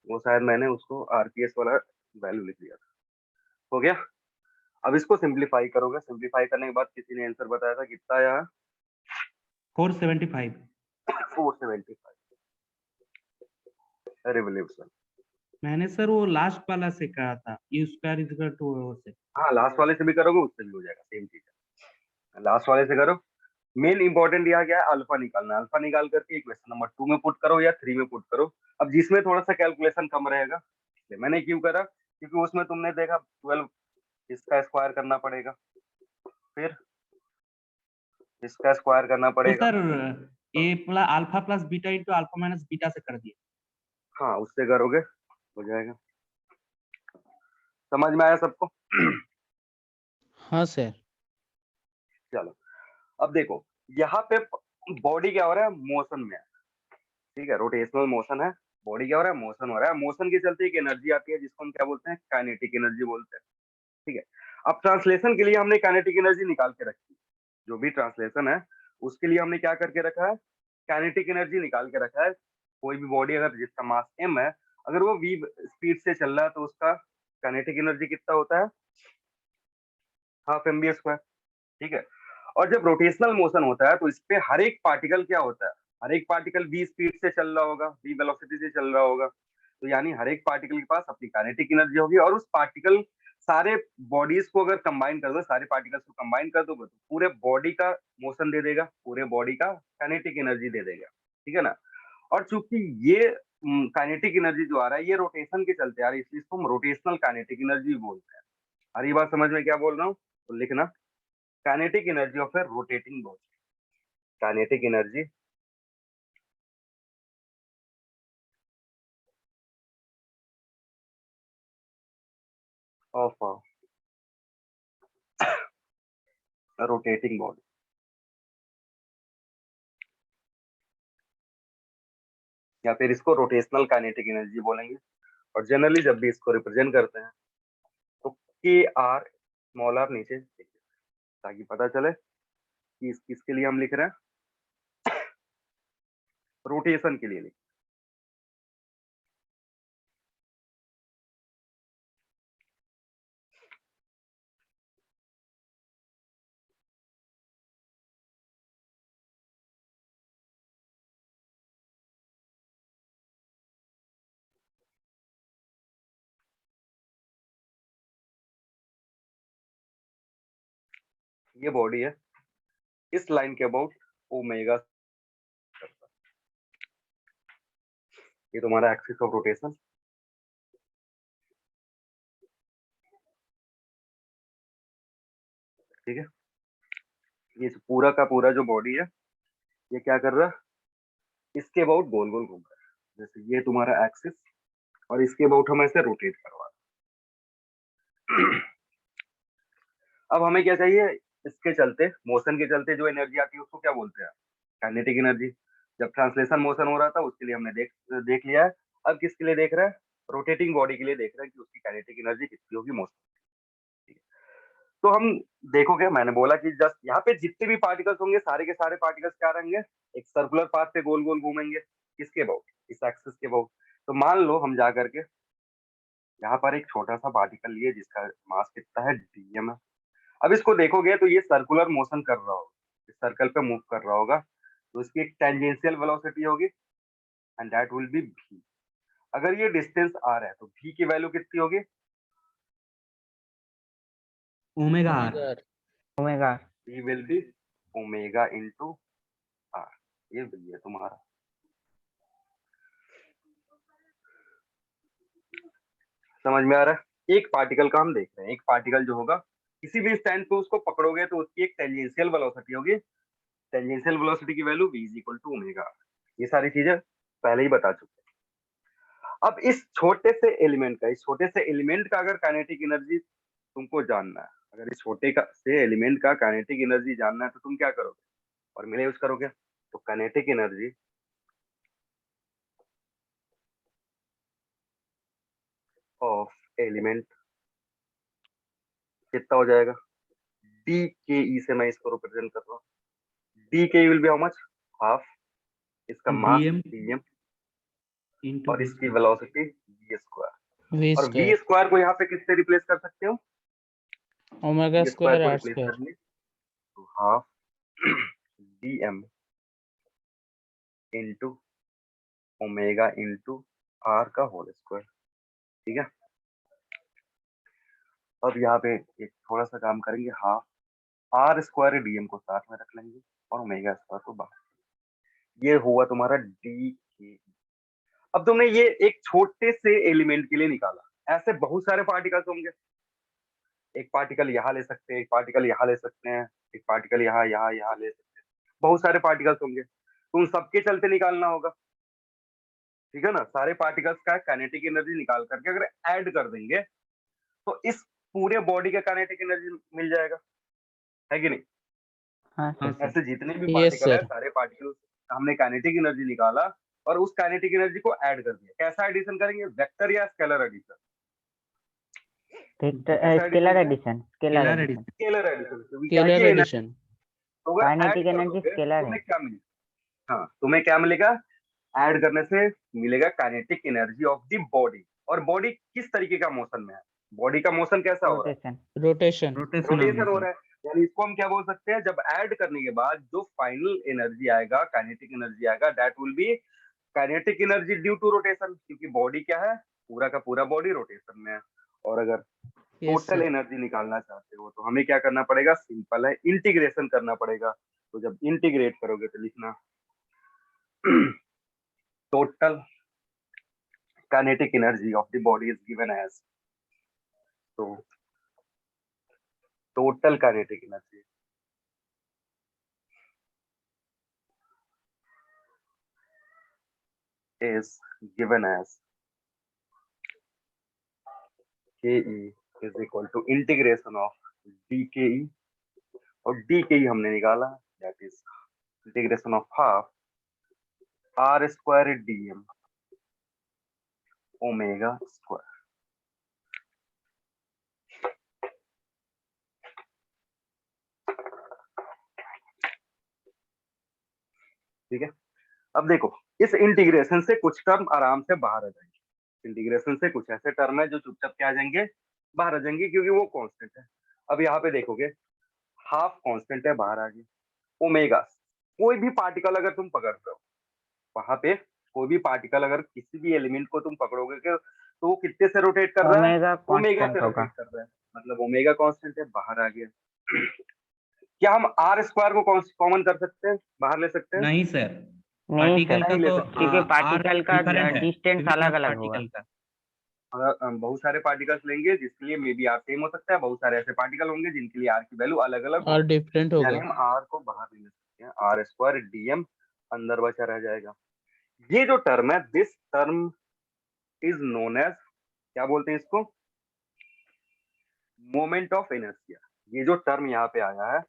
वो शायद मैंने उसको आरपीएस वाला वैल्यू लिख दिया था, हो गया। अब इसको सिंप्लीफाई करोगे, सिंप्लीफाई करने के बाद किसी ने आंसर बताया था कितना आया, 475। 475 रिवोल्यूशन। मैंने सर वो लास्ट वाला से कहा था, U square is equal to से। हाँ लास्ट वाले से भी करोगे उससे भी हो जाएगा, सेम चीज है, लास्ट वाले से करो। मेन इंपॉर्टेंट यहाँ क्या है, अल्फा निकालना। अल्फा निकाल करके इक्वेशन नंबर 2 में पुट करो या 3 में पुट करो। अब जिसमें थोड़ा सा कैलकुलेशन कम रहेगा, इसलिए मैंने क्यों करा, क्योंकि उसमें तुमने देखा 12 इसका स्क्वायर करना पड़ेगा, फिर इसका स्क्वायर करना तो पड़ेगा। Sir a plus alpha plus beta into alpha minus beta से कर दिए। हाँ, उससे करोगे हो जाएगा। समझ में आया सबको? हाँ सर। चलो अब देखो, यहाँ पे बॉडी क्या हो रहा है, मोशन में है, ठीक है, रोटेशनल मोशन है, बॉडी क्या हो रहा है, मोशन हो रहा है, मोशन के चलते एक एनर्जी आती है जिसको हम क्या बोलते हैं, काइनेटिक एनर्जी बोलते हैं, ठीक है। अब ट्रांसलेशन के लिए हमने काइनेटिक एनर्जी निकाल के रखी, जो भी ट्रांसलेशन है उसके लिए हमने क्या करके रखा है, काइनेटिक एनर्जी निकाल के रखा है। कोई भी बॉडी अगर जिसका मास m है, अगर वो v स्पीड से चल रहा है तो उसका काइनेटिक एनर्जी कितना होता है, हाफ mv², ठीक है। और जब रोटेशनल मोशन होता है तो इस पे हर एक पार्टिकल क्या होता है, हर एक पार्टिकल v स्पीड से चल रहा होगा, v वेलोसिटी से चल रहा होगा, तो यानी हर एक पार्टिकल के पास अपनी काइनेटिक एनर्जी होगी, और उस पार्टिकल सारे बॉडीज को अगर कंबाइन कर दो, सारे पार्टिकल्स को कंबाइन कर दो, तो पूरे बॉडी का मोशन दे देगा, पूरे बॉडी का काइनेटिक एनर्जी दे देगा, ठीक है ना। और चूंकि ये काइनेटिक एनर्जी जो आ रहा है ये रोटेशन के चलते आ रहा है, इसलिए इसको हम रोटेशनल काइनेटिक एनर्जी बोलते हैं। हर बात समझ में क्या बोल रहा हूँ तो लिखना, kinetic energy of A rotating body, kinetic energy of a rotating body. या फिर इसको रोटेशनल काइनेटिक एनर्जी बोलेंगे। और जनरली जब भी इसको रिप्रेजेंट करते हैं तो के आर स्मॉल आर नीचे ताकि पता चले कि किसके लिए हम लिख रहे हैं, रोटेशन के लिए लिख। ये बॉडी है, इस लाइन के अबाउट ओमेगा, ये तुम्हारा एक्सिस ऑफ रोटेशन, ठीक है। ये पूरा का पूरा जो बॉडी है ये क्या कर रहा है, इसके अबाउट गोल गोल घूम रहा है, जैसे ये तुम्हारा एक्सिस और इसके अबाउट हम ऐसे रोटेट करवा रहे हैं। अब हमें क्या चाहिए, इसके चलते मोशन के चलते जो एनर्जी आती है उसको क्या बोलते हैं, काइनेटिक एनर्जी। जब ट्रांसलेशन मोशन हो रहा था उसके लिए हमने देख लिया है, अब किसके लिए देख रहा है, रोटेटिंग बॉडी के लिए देख रहा है कि उसकी काइनेटिक एनर्जी कितनी होगी मोशन। तो हम देखोगे मैंने बोला कि जस्ट यहाँ पे जितने भी पार्टिकल्स होंगे सारे के सारे पार्टिकल्स क्या रहेंगे, एक सर्कुलर पाथ पे गोल गोल घूमेंगे, किसके अबाउट, इस एक्सिस के अबाउट। तो मान लो हम जा करके यहाँ पर एक छोटा सा पार्टिकल लिए जिसका मास कितना है dm है। अब इसको देखोगे तो ये सर्कुलर मोशन कर रहा होगा, इस सर्कल पे मूव कर रहा होगा, तो इसकी एक टेंजेंशियल वेलोसिटी होगी and that will B v। अगर ये डिस्टेंस r है तो v की वैल्यू कितनी होगी, omega R. Omega. v will be omega into r। ये v है तुम्हारा। समझ में आ रहा है? एक पार्टिकल का हम देख रहे हैं, एक पार्टिकल जो होगा किसी भी स्टैंड पे उसको पकड़ोगे तो उसकी एक टेंजेंशियल वेलोसिटी होगी, टेंजेंशियल वेलोसिटी की value v is equal to omega. ये सारी चीजें पहले ही बता चुके हैं। अब इस छोटे से एलिमेंट का, इस छोटे से एलिमेंट का अगर काइनेटिक एनर्जी तुमको जानना है, अगर इस छोटे का से एलिमेंट का काइनेटिक एनर्जी जानना है तो तुम क्या करोगे, फॉर्मूला यूज करोगे। तो काइनेटिक एनर्जी ऑफ एलिमेंट कितना हो जाएगा, डी के ई से मैं इसको रिप्रेजेंट कर रहा हूँ, D K will be how much, half इसका मास dm dm इंटू और v इसकी square. Velocity v square. V और v स्क्वायर स्क्वायर को यहाँ पे किससे रिप्लेस कर सकते हो, ओमेगा v स्क्वायर को आर रिप्लेस स्क्वायर। करने तो half dm into omega into r का होल स्क्वायर, ठीक है। अब यहाँ पे एक थोड़ा सा काम करेंगे, हाफ r स्क्वायर dm को साथ में रख लेंगे और ओमेगा स्क्वायर को बाहर, ये हुआ तुम्हारा डी के। अब तुमने ये एक छोटे से एलिमेंट के लिए निकाला, ऐसे बहुत सारे पार्टिकल्स होंगे, एक पार्टिकल यहाँ ले सकते हैं, एक पार्टिकल यहाँ ले सकते हैं, एक पार्टिकल यहाँ यहाँ यहाँ ले सकते हैं, बहुत सारे पार्टिकल्स होंगे, तो उन सबके चलते निकालना होगा, ठीक है ना। सारे पार्टिकल्स का काइनेटिक एनर्जी निकाल करके अगर ऐड कर देंगे तो इस पूरे बॉडी का काइनेटिक एनर्जी मिल जाएगा, है कि नहीं। हाँ हाँ सर। सर। ऐसे जितने भी Yes, पार्टिकल है, sir. सारे पार्टिकल हमने काइनेटिक एनर्जी निकाला और उस काइनेटिक एनर्जी को ऐड कर दिया। कैसा एडिशन करेंगे, वेक्टर या scalar addition? Scalar addition, scalar Scalar addition, scalar addition. Scalar addition. तो अगर काइनेटिक ऐड कर एनर्जी दोगे स्केलर तुम्हें है। क्या मिलेगा, हाँ तुम्हें क्या मिलेगा, ऐड करने से मिलेगा kinetic energy of the body. और बॉडी किस तरीके का मोशन में है, बॉडी का मोशन कैसा हो रहा है, रोटेशन। Rotation. रोटेशन हो रहा है। यानी इसको हम क्या बोल सकते हैं, जब ऐड करने के बाद जो फाइनल एनर्जी आएगा, काइनेटिक एनर्जी आएगा, that will be kinetic energy due to rotation, क्योंकि बॉडी क्या है, पूरा का पूरा बॉडी रोटेशन में है। और अगर Yes, टोटल sir. एनर्जी निकालना चाहते हो तो हमें क्या करना पड़ेगा, सिंपल है, इंटीग्रेशन करना पड़ेगा। तो जब इंटीग्रेट करोगे तो लिखना total kinetic energy of the body is given as, तो total kinetic energy is given as ke is equal to integration of dke, और dke हमने निकाला, that is integration of half r square dm omega square। ठीक है, अब देखो इस integration से कुछ टर्म आराम से बाहर आ जाएंगे। इंटीग्रेशन से कुछ ऐसे टर्म है जो चुपचाप क्या आ जाएंगे, बाहर आ जाएंगे, क्योंकि वो कांस्टेंट है। अब यहाँ पे देखोगे हाफ कांस्टेंट है, बाहर आ गई। ओमेगा, कोई भी पार्टिकल अगर तुम पकड़ते हो, वहां पे कोई भी पार्टिकल अगर किसी भी एलिमेंट को तुम पकड़ोगे तो वो कितने से रोटेट कर रहा है, ओमेगा ओमेगा से कांस्टेंट होगा। रोटेट कर रहा है, मतलब ओमेगा कांस्टेंट है, बाहर आ गया। क्या हम आर स्क्वायर को कॉमन कर सकते हैं, बाहर ले सकते हैं? नहीं सर, नहीं पार्टिकल सर, का नहीं ले तो सकते। क्योंकि R पार्टिकल का different है, डिस्टेंस division अलग of अलग होगा। particle का। अगर हम बहुत सारे पार्टिकल्स लेंगे जिसके लिए मे बी आर सेम हो सकता है, बहुत सारे ऐसे पार्टिकल होंगे जिनके लिए आर की वैल्यू अलग अलग और different यानी होगा. हम आर को बाहर नहीं ले सकते हैं, आर स्क्वायर डीएम अंदर बचा रह जाएगा। ये जो टर्म है, this term is known as, क्या बोलते हैं इसको, मोमेंट ऑफ इनर्शिया। ये जो टर्म यहाँ पे आया है,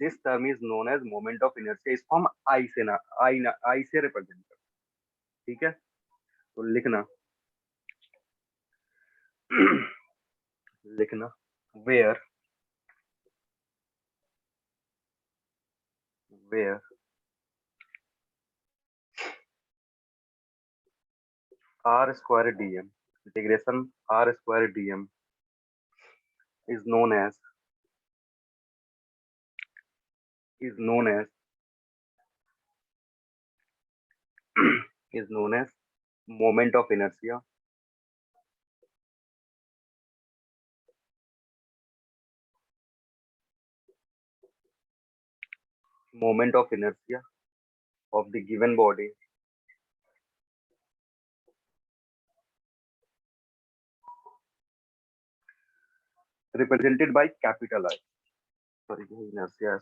this term is known as moment of inertia. इसको हम आई से आई से रिप्रेजेंट करते हैं, ठीक है। तो लिखना लिखना where r square dm, integration r square dm is known as is known as is known as moment of inertia, moment of inertia of the given body represented by capital I, sorry inertia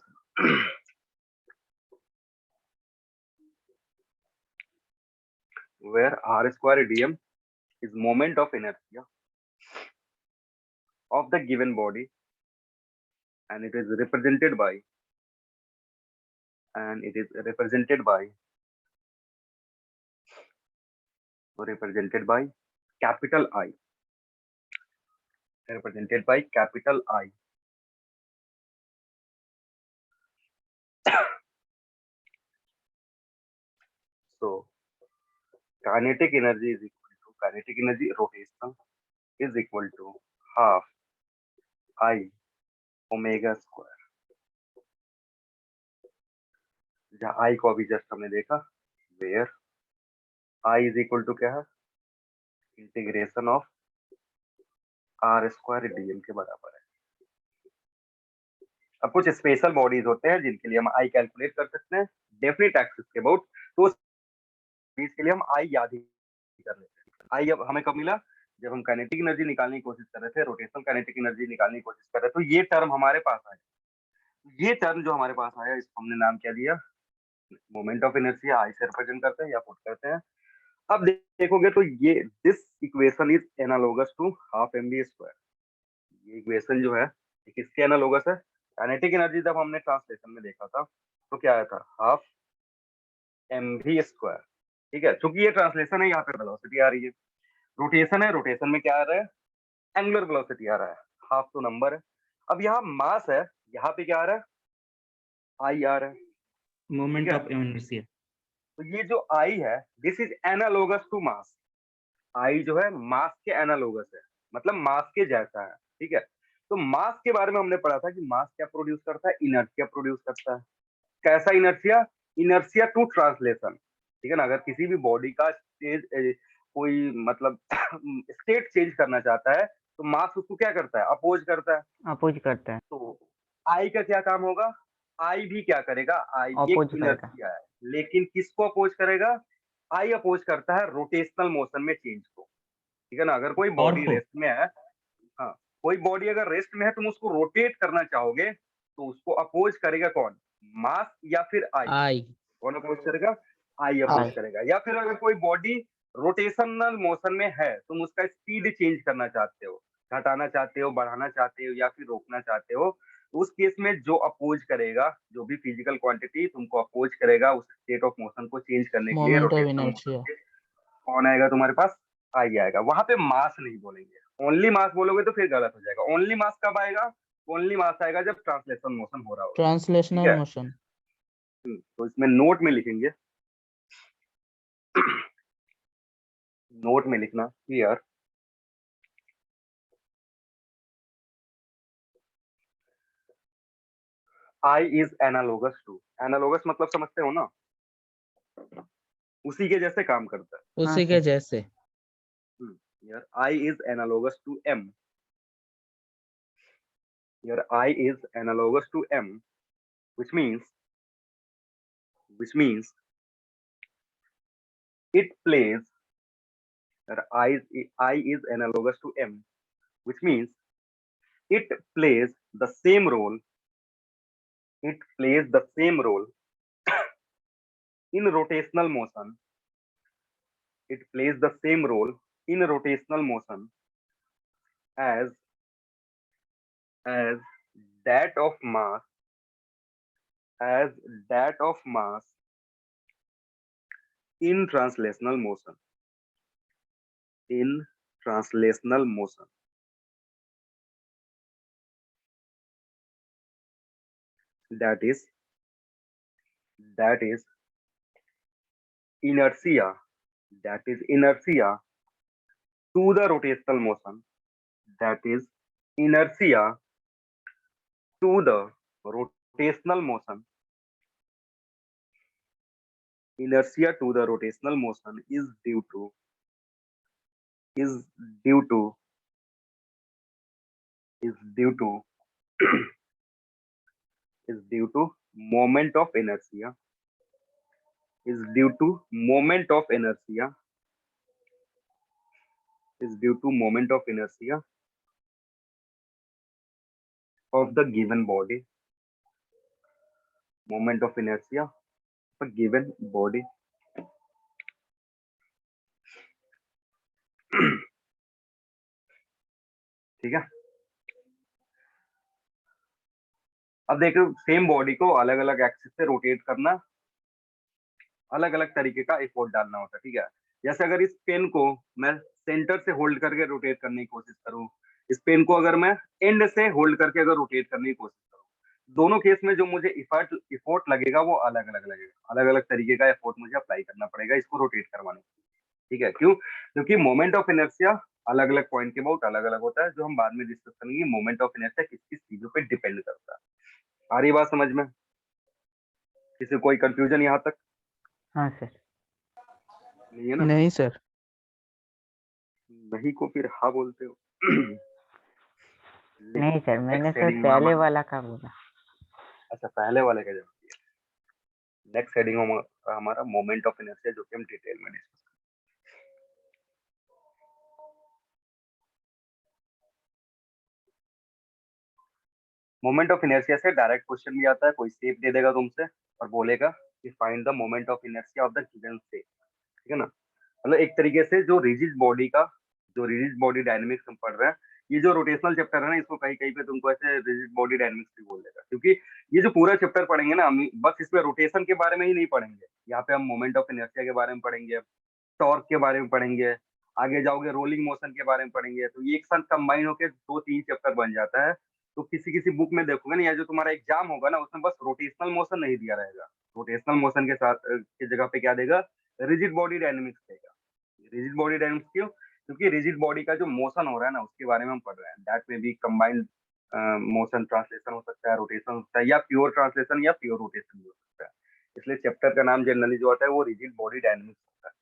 where r square dm is moment of inertia of the given body, and it is represented by capital I, represented by capital I. So kinetic energy is equal to kinetic energy rotation is equal to half I omega square, जहाँ I को अभी just हमने देखा, where I is equal to क्या है, integration of r square dm के बराबर है। अब कुछ स्पेशल बॉडीज होते हैं जिनके लिए हम I कैलकुलेट कर सकते हैं डेफिनेट एक्सिस के अबाउट, तो इसके लिए हम I याद ही कर लेते हैं। I अब हमें कब मिला, जब हम काइनेटिक एनर्जी निकालने की कोशिश कर रहे थे, रोटेशनल काइनेटिक एनर्जी निकालने की कोशिश कर रहे थे, तो ये टर्म हमारे पास आया। ये टर्म जो हमारे पास आया, इसको हमने नाम क्या दिया, मोमेंट ऑफ इनर्शिया। आई से रिप्रेजेंट करते हैं या पुट करते हैं। अब देखोगे तो ये this equation is analogous to half mv square. ये इक्वेशन जो है ये किसके एनालोगस है? काइनेटिक एनर्जी जब हमने ट्रांसलेशन में देखा था तो क्या आया था, हाफ mv स्क्वायर। ठीक है, क्योंकि ये ट्रांसलेशन है, यहाँ पे वेलोसिटी आ रही है। रोटेशन है, रोटेशन में क्या आ रहा है, एंगुलर वेलोसिटी आ रहा है, हाफ तो नंबर है। अब यहाँ मास है, यहाँ पे क्या आ रहा है, आई आ रहा है। मोमेंट ठीक है। Of inertia. तो ये जो आई है, this is analogous to mass. I जो है मास के एनालोगस है, मतलब मास के जैसा है। ठीक है, तो मास के बारे में हमने पढ़ा था कि मास क्या प्रोड्यूस करता है, इनर्शिया प्रोड्यूस करता है। कैसा इनर्शिया? Inertia to translation. ठीक है ना, अगर किसी भी बॉडी का स्टेज कोई मतलब स्टेट चेंज करना चाहता है तो मास उसको क्या करता है, अपोज करता है। अपोज करता है, तो आई का क्या काम होगा, आई भी क्या करेगा, आई एक अपोज करेगा। इनर्शिया है, लेकिन किसको अपोज करेगा, आई अपोज करता है रोटेशनल मोशन में चेंज को। ठीक है ना, अगर कोई बॉडी को। रेस्ट में है, हाँ, कोई बॉडी अगर रेस्ट में है, तुम उसको रोटेट करना चाहोगे तो उसको अपोज करेगा कौन, मास या फिर आई? आई। कौन अपोज करेगा? आई अपोज आई। करेगा। या फिर अगर कोई बॉडी रोटेशनल मोशन में है, तुम उसका स्पीड चेंज करना चाहते हो, घटाना चाहते हो, बढ़ाना चाहते हो या फिर रोकना चाहते हो, तो उस केस में जो अपोज करेगा, जो भी फिजिकल क्वांटिटी तुमको अपोज करेगा उस स्टेट ऑफ मोशन को चेंज करने के लिए, moment of rotational motion inertia. से, कौन आएगा तुम्हारे पास, आई आएगा। वहां पे मास नहीं बोलेंगे, ओनली मास बोलोगे तो फिर गलत हो जाएगा। ओनली मास कब आएगा? ओनली मास आएगा जब ट्रांसलेशन मोशन हो रहा होगा। ठीक ट्रांसलेशनल है, मोशन। तो इसमें नोट में लिखेंगे, नोट में लिखना here I is analogous to. Analogous मतलब समझते हो ना, उसी के जैसे काम करता है। हाँ उसी सर। के जैसे। Here I is analogous to M. Here I is analogous to M, which means it plays, that I is analogous to m, which means it plays the same role, it plays the same role in rotational motion, it plays the same role in rotational motion as that of mass, as that of mass in translational motion, in translational motion. That is inertia, that is inertia to the rotational motion, that is inertia to the rotational motion. Inertia to the rotational motion is due to is due to is due to is due to moment of inertia, is due to moment of inertia, is due to moment of inertia of the given body, moment of inertia of a given body. ठीक है, अब देखो same body को अलग अलग axis से rotate करना, अलग अलग तरीके का एफर्ट डालना होता है। ठीक है, जैसे अगर इस पेन को मैं सेंटर से होल्ड करके रोटेट करने की कोशिश करूं, इस पेन को अगर मैं एंड से होल्ड करके अगर रोटेट करने की कोशिश करूं, दोनों केस में जो मुझे इफोर्ट लगेगा वो अलग अलग लगेगा, अलग अलग तरीके का एफोर्ट मुझे अप्लाई करना पड़ेगा इसको रोटेट करवाने के लिए। ठीक है, क्यों? क्योंकि मोमेंट ऑफ इनर्शिया अलग अलग पॉइंट के बहुत अलग अलग होता है, जो हम बाद में डिस्कस करेंगे। मोमेंट ऑफ इनर्शिया किस किस चीजों पे डिपेंड करता है। आ रही बात समझ में? किसी कोई कंफ्यूजन यहाँ तक? हाँ सर। नहीं है ना? नहीं सर। नहीं को फिर हाँ बोलते हो। नहीं सर, मैंने नेक्स्ट सर हेडिंग पहले वाला का बोला। अच्छा, पहले वाले का जवाब। नेक्स्ट हेडिंग हमारा मोमेंट ऑफ इनर्शिया, जो कि हम डिटेल में डिस्कस मोमेंट ऑफ इनर्शिया से डायरेक्ट क्वेश्चन भी आता है, कोई शेप दे देगा तुमसे और बोलेगा कि find the moment of inertia of the given shape, ठीक है ना। मतलब एक तरीके से जो रिजिड बॉडी डायनेमिक्स हम पढ़ रहे हैं, ये जो रोटेशनल चैप्टर है ना, इसको कहीं कहीं पे तुमको ऐसे रिजिड बॉडी डायनेमिक्स भी बोल देगा, क्योंकि ये जो पूरा चैप्टर पढ़ेंगे ना हम, बस इसमें रोटेशन के बारे में ही नहीं पढ़ेंगे, यहाँ पे हम मोमेंट ऑफ इनर्शिया के बारे में पढ़ेंगे, टॉर्क के बारे में पढ़ेंगे, आगे जाओगे रोलिंग मोशन के बारे में पढ़ेंगे, तो ये एक साथ कंबाइन होकर 2-3 चैप्टर बन जाता है। तो किसी किसी बुक में देखोगे ना, या जो तुम्हारा एग्जाम होगा ना, उसमें बस रोटेशनल मोशन नहीं दिया रहेगा, रोटेशनल मोशन के साथ की जगह पे क्या देगा, रिजिड बॉडी डायनेमिक्स देगा। रिजिड बॉडी डायनेमिक्स क्यों? क्योंकि रिजिड बॉडी का जो मोशन हो रहा है ना, उसके बारे में हम पढ़ रहे हैं। दैट में भी कंबाइंड मोशन ट्रांसलेशन हो सकता है, रोटेशन हो सकता है, या प्योर ट्रांसलेशन या प्योर रोटेशन भी हो सकता है। इसलिए चैप्टर का नाम जनरली जो आता है वो रिजिड बॉडी डायनेमिक्स होता है।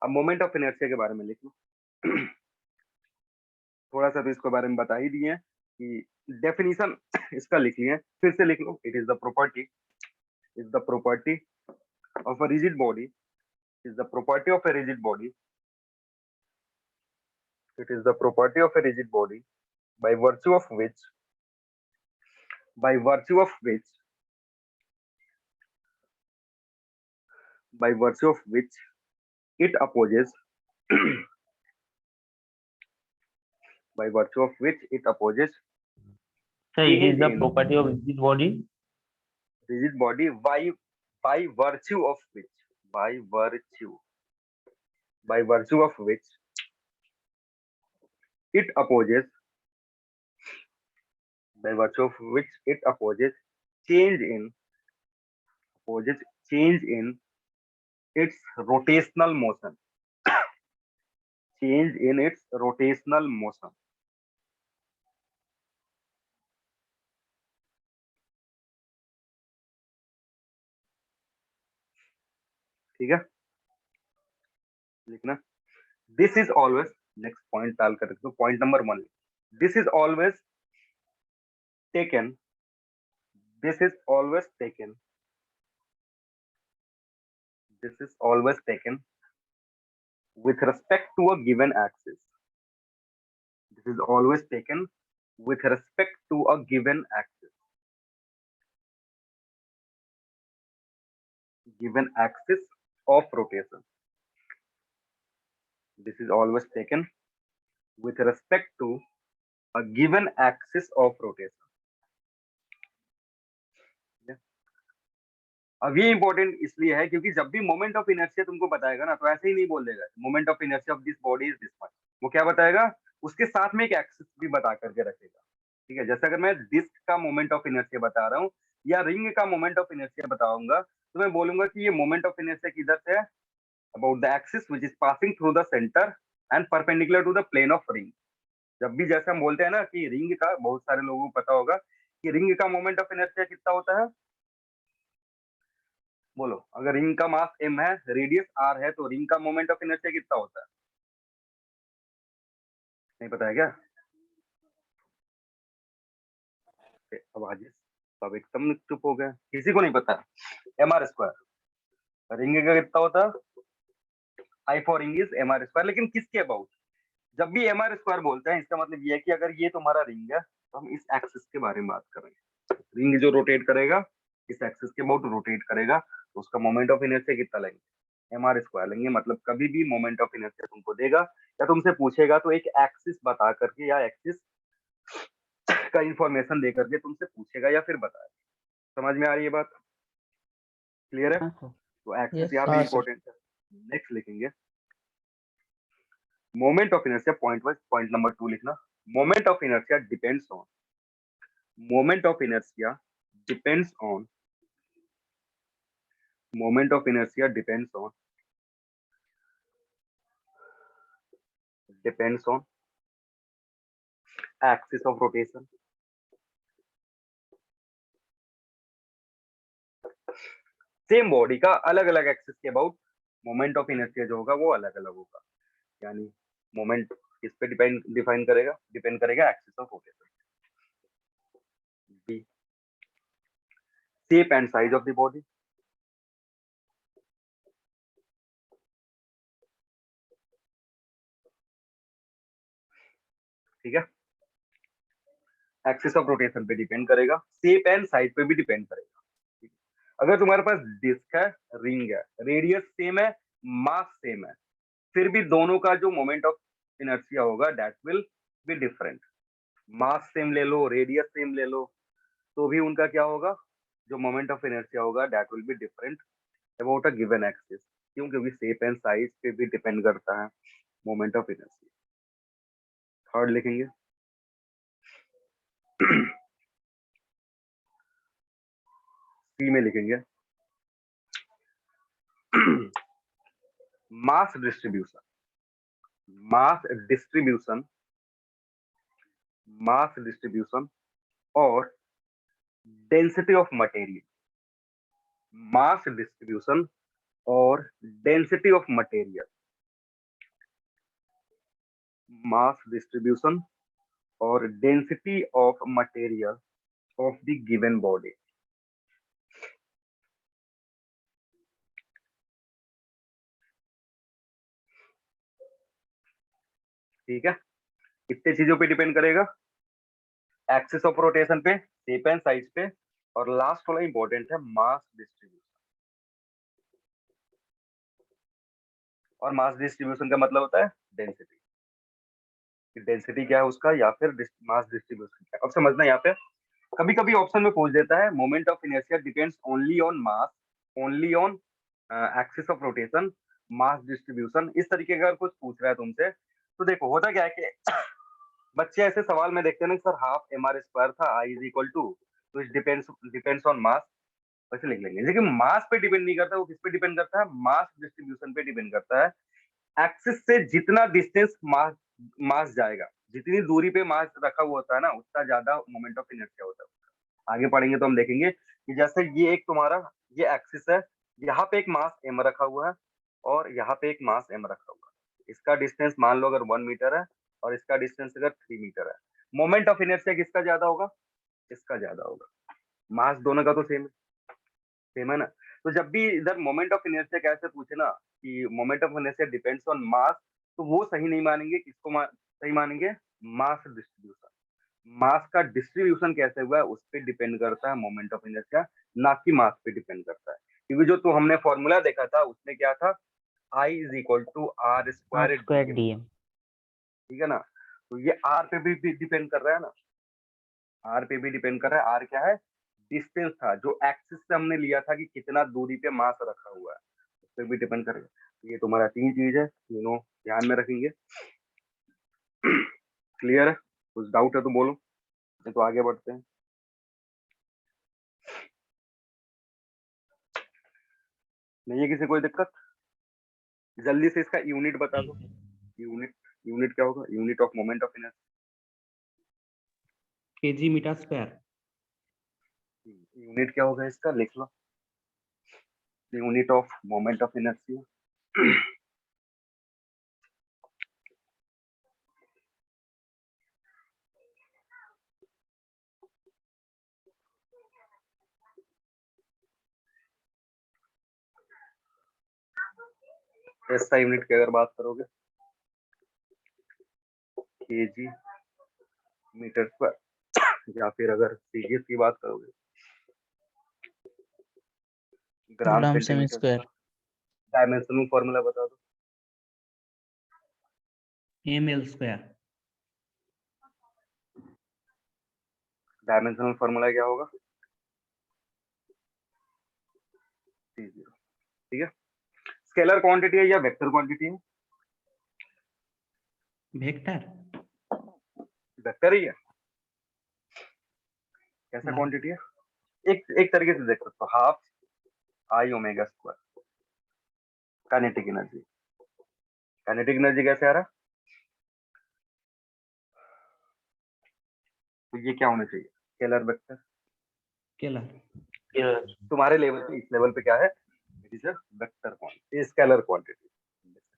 अब मोमेंट ऑफ इनर्शिया के बारे में लिख लो। थोड़ा सा तो इसके बारे में बता ही दिए हैं कि डेफिनेशन इसका लिख लिए, फिर से लिख लो। It is the property of a rigid body, is the property of a rigid body. It is the property of a rigid body by virtue of which it opposes by virtue of which it opposes So it is the in property of rigid body. rigid body by virtue of which by virtue of which it opposes by virtue of which it opposes change in its rotational motion, change in its rotational motion. ठीक है, लिखना। This is always, next point डाल कर रखो, point number 1, this is always taken with respect to a given axis. This is always taken with respect to a given axis. Given axis of rotation. This is always taken with respect to a given axis of rotation. अब ये important इसलिए है क्योंकि जब भी moment of inertia तुमको बताएगा ना, तो ऐसे ही नहीं बोल देगा moment of inertia of this body is this much. वो क्या बताएगा, उसके साथ में एक एक्सिस भी बता करके रखेगा। ठीक है, जैसे अगर मैं डिस्क का मोमेंट ऑफ इनर्शिया बता रहा हूँ या रिंग का मोमेंट ऑफ इनर्शिया बताऊंगा, तो मैं बोलूंगा कि ये मोमेंट ऑफ इनर्शिया किधर से है, about the axis which is passing through the centre and perpendicular to the plane of ring. जब भी जैसे हम बोलते हैं ना कि रिंग का, बहुत सारे लोगों को पता होगा कि रिंग का मोमेंट ऑफ इनर्शिया कितना होता है, बोलो। अगर रिंग का मास m है, रेडियस r है, तो रिंग का मोमेंट ऑफ इनर्शिया कितना होता है, नहीं पता है क्या? अब आज सब एकदम चुप हो गए, किसी को नहीं पता। mr स्क्वायर रिंग का कितना होता है, I for ring is mr square. लेकिन किसके अबाउट? जब भी mr स्क्वायर बोलते हैं, इसका मतलब ये है कि अगर ये तुम्हारा रिंग है, तो हम इस एक्सिस के बारे में बात कर रहे हैं। रिंग जो रोटेट करेगा, इस एक्सिस के अबाउट रोटेट करेगा, तो उसका मोमेंट ऑफ इनर्शिया कितना लेंगे, mr स्क्वायर लेंगे। मतलब कभी भी मोमेंट ऑफ इनर्शिया तुमको देगा या तुमसे पूछेगा, तो एक एक्सिस बता करके या एक्सिस का इंफॉर्मेशन दे करके तुमसे पूछेगा या फिर बताएगा। समझ में आ रही है बात? क्लियर है? हाँ सर। तो एक्सिस Yes, यहाँ पे इंपॉर्टेंट है। नेक्स्ट लिखेंगे moment of inertia, point wise. Point number 2 लिखना, moment of inertia depends on, moment of inertia depends on, moment of inertia depends on axis of rotation. Same body का अलग अलग axis के about moment of inertia जो होगा वो अलग अलग होगा। यानी मोमेंट किस पे डिपेंड करेगा axis of rotation. B, shape and size of the body. ठीक है, एक्सिस ऑफ रोटेशन पे डिपेंड करेगा, शेप एंड साइज पे भी डिपेंड करेगा। ठीक है? अगर तुम्हारे पास डिस्क है, रिंग है, रेडियस सेम है, मास सेम है, फिर भी दोनों का जो मोमेंट ऑफ इनर्शिया होगा that will be different. Mass same ले लो, रेडियस सेम ले लो, तो भी उनका क्या होगा, जो मोमेंट ऑफ इनर्शिया होगा that will be different about a given axis. क्यों? क्योंकि शेप एंड साइज पे भी डिपेंड करता है मोमेंट ऑफ इनर्शिया। थर्ड लिखेंगे सी में लिखेंगे mass distribution. Mass distribution, mass distribution और density of material. Mass distribution और density of material. Mass distribution और density of material of the given body. ठीक है, कितने चीजों पे डिपेंड करेगा, एक्सिस ऑफ रोटेशन पे, शेप एंड साइज पे, और लास्ट वाला इंपॉर्टेंट है मास डिस्ट्रीब्यूशन। और मास डिस्ट्रीब्यूशन का मतलब होता है डेंसिटी। डेंसिटी क्या है उसका, या फिर मास डिस्ट्रीब्यूशन क्या है। अब समझना, यहाँ पे कभी कभी ऑप्शन में पूछ देता है moment of inertia depends only on mass, only on axis of rotation, mass distribution. इस तरीके का अगर कुछ पूछ रहा है तुमसे, तो देखो होता क्या है कि बच्चे ऐसे सवाल में देखते हैं ना सर हाफ mr स्क्वायर था, I इज इक्वल टू, तो इट डिपेंड्स ऑन मास, वैसे लिख लेंगे। लेकिन मास पे डिपेंड नहीं करता, वो किस पे डिपेंड करता है, मास डिस्ट्रीब्यूशन पे डिपेंड करता है। एक्सिस से जितना डिस्टेंस मास मास जाएगा, जितनी दूरी पे मास रखा हुआ होता है ना, उतना ज्यादा मोमेंट ऑफ इनर्शिया होता है। आगे पढ़ेंगे तो हम देखेंगे कि जैसे ये एक तुम्हारा ये एक्सिस है, यहाँ पे एक मास m रखा हुआ है और यहाँ पे एक मास m रखा हुआ है। इसका डिस्टेंस मान लो अगर 1 मीटर है और इसका डिस्टेंस अगर 3 मीटर है, मोमेंट ऑफ इनर्शिया किसका ज्यादा होगा, इसका ज्यादा होगा। मास दोनों का तो सेम है ना। तो जब भी इधर मोमेंट ऑफ इनर्शिया कैसे पूछे ना कि moment of inertia depends on मास, तो वो सही नहीं मानेंगे। किसको सही मानेंगे, मास डिस्ट्रीब्यूशन। मास का डिस्ट्रीब्यूशन कैसे हुआ है उस पर डिपेंड करता है मोमेंट ऑफ इनर्शिया, ना कि मास पे डिपेंड करता है। क्योंकि जो तो हमने फॉर्मूला देखा था उसमें क्या था, I is equal to R R square square D. DM. ठीक है ना, तो ये आर पे भी डिपेंड कर रहा है ना, आर पे भी डिपेंड कर रहा है। आर क्या है, डिस्टेंस था जो एक्सिस से हमने लिया था कि कितना दूरी पे मास रखा हुआ है, उस पर भी डिपेंड करेगा। ये तुम्हारा 3 चीज है, तीनों ध्यान में रखेंगे। क्लियर है, कुछ डाउट है तो बोलो, नहीं तो आगे बढ़ते हैं। नहीं है किसी कोई दिक्कत, जल्दी से इसका यूनिट बता दो। यूनिट क्या होगा, unit of moment of inertia. kg metre square. Unit क्या होगा इसका, लिख लो, unit of moment of inertia. ऐसा यूनिट की अगर बात करोगे, केजी मीटर स्क्वायर, या फिर अगर सीजीएस की बात करोगे, gram gram centimetre cm square. Dimensional formula बता दो। ml square. डायमेंशनल फॉर्मूला क्या होगा, C0। ठीक है, स्केलर क्वांटिटी है या वेक्टर क्वांटिटी है, वेक्टर। वेक्टर ही है। कैसा ना। क्वांटिटी है, एक तरीके से देख सकते हो, half I omega square kinetic energy. Kinetic energy कैसे आ रहा है, तो ये क्या होना चाहिए, स्केलर वेक्टर। स्केलर। तुम्हारे लेवल पे, इस लेवल पे क्या है, it is a vector quantity, scalar quantity,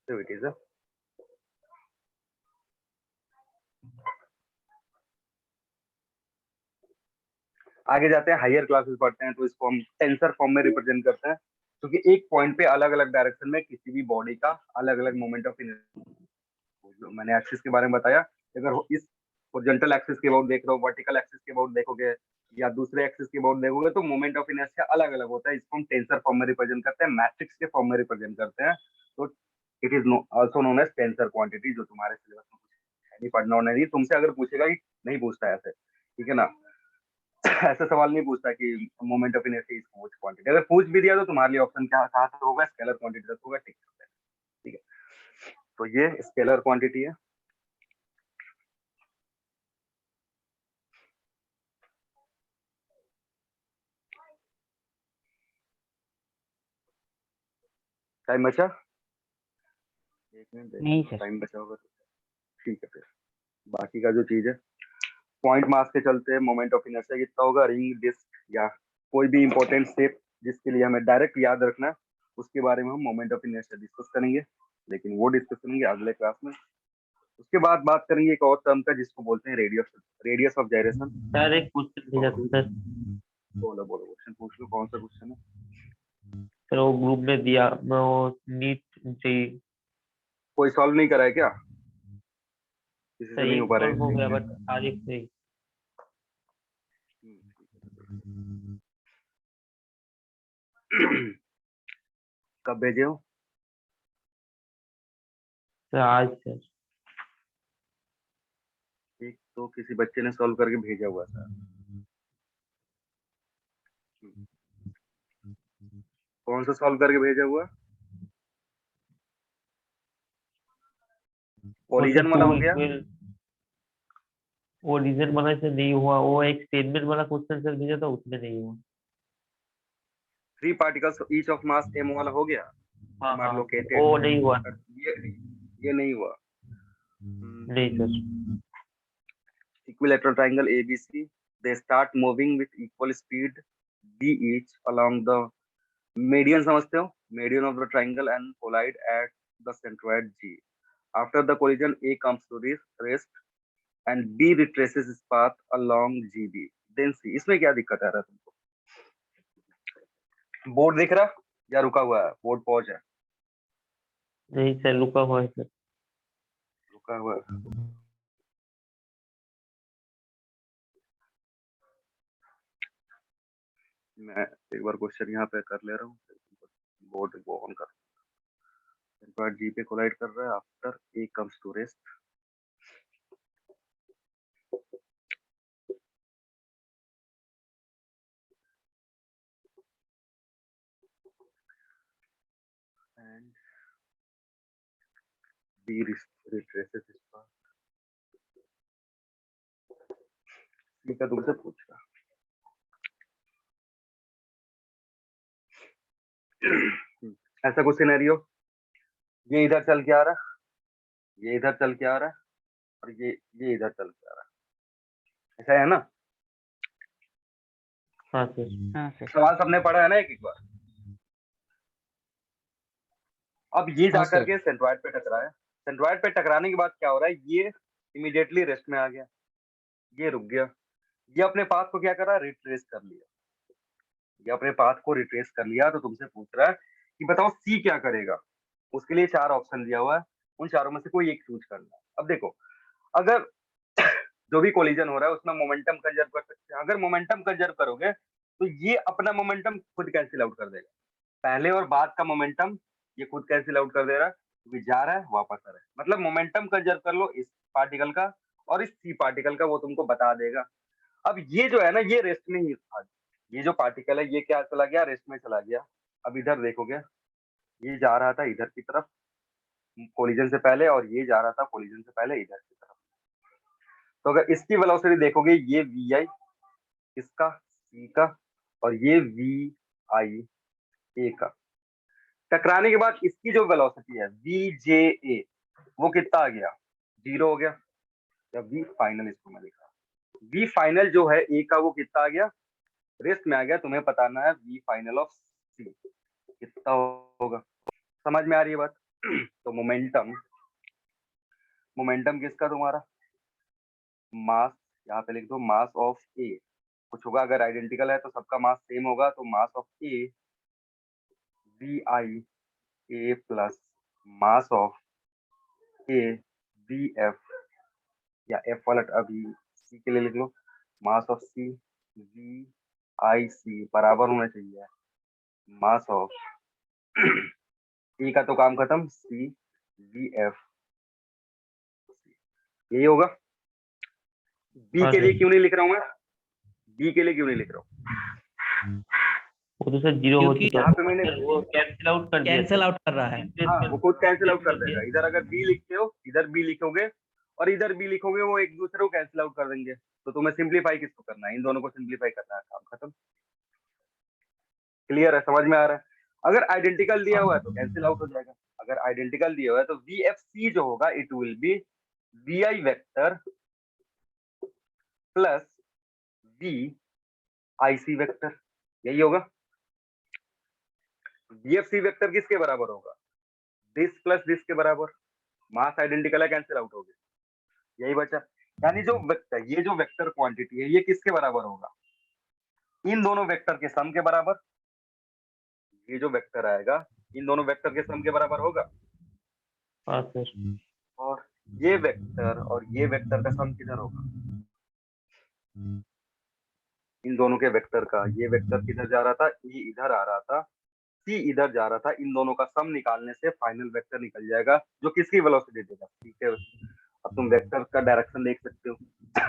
so it is a आगे जाते हैं, हायर क्लासेस पढ़ते हैं, तो इसको हम टेंसर फॉर्म में रिप्रेजेंट करते हैं, क्योंकि एक पॉइंट पे अलग अलग डायरेक्शन में किसी भी बॉडी का अलग अलग मोमेंट ऑफ इनर्शिया। मैंने एक्सिस के बारे में बताया, अगर इस हॉरिजॉन्टल एक्सिस के अबाउट देख रहे हो, वर्टिकल एक्सिस के अबाउट देखोगे या दूसरे एक्सिस के अबाउट देखोगे तो मोमेंट ऑफ इनर्शिया अलग अलग होता है। इसको हम टेंसर फॉर्म में रिप्रेजेंट करते हैं, मैट्रिक्स के फॉर्म में रिप्रेजेंट करते हैं। तो it is also known as tensor quantity, जो तुम्हारे सिलेबस में कुछ है नहीं, पढ़ना होना नहीं। तुमसे अगर पूछेगा कि नहीं पूछता है ऐसे, ठीक है ना, ऐसा सवाल नहीं पूछता कि moment of inertia is which quantity. अगर पूछ भी दिया तो तुम्हारे लिए ऑप्शन क्या कहाँ तक होगा, स्केलर क्वांटिटी तक होगा, ठीक है। ठीक है, तो ये स्केलर क्वांटिटी है। टाइम बचा? एक मिनट नहीं देखो, सर। टाइम बचा होगा तो ठीक है। फिर बाकी का जो चीज है, पॉइंट मास के चलते हैं मोमेंट ऑफ इनर्शिया कितना होगा, रिंग, डिस्क या कोई भी इंपॉर्टेंट शेप जिसके लिए हमें डायरेक्ट याद रखना है, उसके बारे में हम मोमेंट ऑफ इनर्शिया डिस्कस करेंगे, लेकिन वो डिस्कस करेंगे अगले क्लास में। उसके बाद बात करेंगे एक और टर्म का जिसको बोलते हैं रेडियस ऑफ जाइरेशन। सर एक क्वेश्चन भेजा था सर। बोलो बोलो, क्वेश्चन पूछ लो, कौन सा क्वेश्चन है? सर वो ग्रुप में दिया, मैं वो नीट चाहिए। कोई सॉल्व नहीं करा है क्या? किसी से सर नहीं हो एक पा रहा सॉल्व हो गया, है? बट आगे नहीं। कब भेजे हो? सर आज सर। एक तो किसी बच्चे ने सॉल्व करके भेजा हुआ था। कौन सा सॉल्व करके भेजा हुआ? कोलिजन वाला हो गया? वो रीजन वाला से नहीं हुआ, वो एक स्टेटमेंट वाला क्वेश्चन सर भेजा था, उसमें नहीं हुआ। 3 particles each of mass m वाला हो गया, हाँ आर हाँ, लोकेटेड। वो नहीं हुआ। ये नहीं हुआ। नहीं sir. Equilateral triangle ABC, they start moving with equal speed d each along the median, समझते हो, median of the triangle and collide at the centroid G. After the collision, A comes to rest and B retraces its path along GB. Then C. इसमें क्या दिक्कत आ रहा है तुमको? Board दिख रहा या रुका हुआ है? बोर्ड पॉज है? नहीं सर, रुका हुआ है सर। रुका हुआ है। मैं एक बार क्वेश्चन यहाँ पे कर ले रहा हूँ, बोर्ड को ऑन कर। सेंट्रॉइड जी पे कोलाइड कर रहा है, after A comes to rest and B retraces his path। ठीक है, तुमसे पूछ रहा। ऐसा कुछ सिनेरियो, ये इधर चल के आ रहा, ये इधर चल के आ रहा और ये इधर चल के आ रहा, ऐसा है ना? हाँ सर। हाँ सर। सवाल सबने पढ़ा है ना एक बार? अब ये हाँ जाकर सर। के सेंट्रॉइड पे टकराया, सेंट्रॉइड पे टकराने के बाद क्या हो रहा है, ये इमीडिएटली रेस्ट में आ गया, ये रुक गया, ये अपने पाथ को क्या कर रहा है, रिट्रेस कर लिया। ये अपने पाथ को रिट्रेस कर लिया, तो तुमसे पूछ रहा है कि बताओ सी क्या करेगा। उसके लिए 4 ऑप्शन दिया हुआ है, उन चारों में से कोई एक चूज करना है। अब देखो, अगर जो भी कोलिजन हो रहा है उसमें मोमेंटम कंजर्व कर सकते हैं। अगर मोमेंटम कंजर्व करोगे तो ये अपना मोमेंटम खुद कैंसिल आउट कर देगा, पहले और बाद का मोमेंटम ये खुद कैंसिल आउट कर दे रहा है, क्योंकि जा रहा है वापस आ रहा है। मतलब मोमेंटम कंजर्व कर लो इस पार्टिकल का और इस सी पार्टिकल का, वो तुमको बता देगा। अब ये जो है ना, ये रेस्ट में ही था, ये जो पार्टिकल है ये क्या चला गया, रेस्ट में चला गया। अब इधर देखोगे, ये जा रहा था इधर की तरफ कोलिजन से पहले, और ये जा रहा था कोलिजन से पहले इधर की तरफ। तो अगर इसकी वेलोसिटी देखोगे, ये वी आई इसका, सी का, और ये वी आई ए का, टकराने के बाद इसकी जो वेलोसिटी है वी जे ए, वो कितना आ गया, 0 हो गया। या वी फाइनल, इसको मैं लिखा, वी फाइनल जो है ए का वो कितना आ गया, रेस्ट में आ गया। तुम्हें बताना है वी फाइनल ऑफ सी कितना होगा। समझ में आ रही है बात? तो मोमेंटम, मोमेंटम किसका, तुम्हारा मास, यहाँ पे लिख दो मास ऑफ ए, कुछ होगा अगर आइडेंटिकल है तो सबका मास सेम होगा, तो mass of A V I A plus mass of A V F या F वाला अभी C के लिए लिख लो, मास ऑफ C VIC बराबर होना चाहिए मास ऑफ E का तो काम खत्म, C VF, यही होगा। B हाँ के लिए सर। क्यों नहीं लिख रहा हूँ मैं, B के लिए क्यों नहीं लिख रहा हूँ, वो तो सर जीरो हो क्योंकि चुका यहाँ पे मैंने है, वो कैंसिल आउट कर दिया कैंसिल सर। आउट कर रहा है। हाँ वो खुद कैंसिल आउट कर देगा। इधर अगर B लिखते हो, इधर B लिखोगे और इधर B लिखोगे, वो एक दूसरे को कैंसिल आउट कर देंगे। तो तुम्हें सिंप्लीफाई किसको करना है, इन दोनों को सिंप्लीफाई करना है, काम खत्म। क्लियर है, समझ में आ रहा है। अगर आइडेंटिकल दिया हुआ है तो कैंसिल आउट हो जाएगा। अगर आइडेंटिकल दिया हुआ है तो VFC जो होगा it will be VI vector plus VIC vector, यही होगा। VFC वेक्टर किसके बराबर होगा, दिस प्लस दिस के बराबर, मास आइडेंटिकल है, कैंसिल आउट हो गया, यही बचा। यानी जो वेक्टर, ये जो वेक्टर क्वांटिटी है, ये किसके बराबर होगा, इन दोनों वेक्टर के सम के बराबर। ये जो वेक्टर आएगा इन दोनों वेक्टर के सम के बराबर होगा। हाँ सर। और ये वेक्टर और ये वेक्टर का सम किधर होगा, इन दोनों के वेक्टर का, ये वेक्टर किधर जा रहा था, E इधर आ रहा था, C इधर जा रहा था, इन दोनों का सम निकालने से फाइनल वेक्टर निकल जाएगा जो किसकी वेलोसिटी देगा। ठीक है, अब तुम वेक्टर का डायरेक्शन देख सकते हो।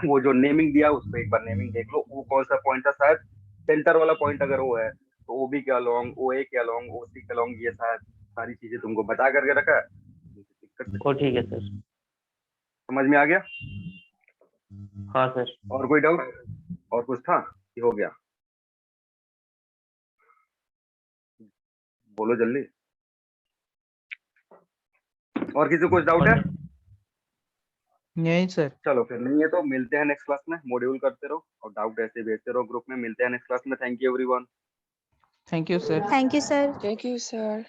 वो जो नेमिंग दिया उस पर एक बार नेमिंग देख लो, वो कौन सा पॉइंट था, शायद सेंटर वाला पॉइंट अगर वो है तो OB के अलोंग, OA के अलोंग, OC के अलोंग, ये शायद सारी चीजें तुमको बता करके रखा है। दिक्कत नहीं। ओ ठीक है सर। समझ में आ गया। हाँ सर। और कोई डाउट, और कुछ था कि हो गया, बोलो जल्दी। और किसी को कुछ डाउट है? नहीं सर। चलो फिर नहीं है तो मिलते हैं नेक्स्ट क्लास में, मॉड्यूल करते रहो और डाउट ऐसे भेजते रहो ग्रुप में। मिलते हैं नेक्स्ट क्लास में। Thank you everyone. Thank you sir. Thank you, sir. Thank you, sir.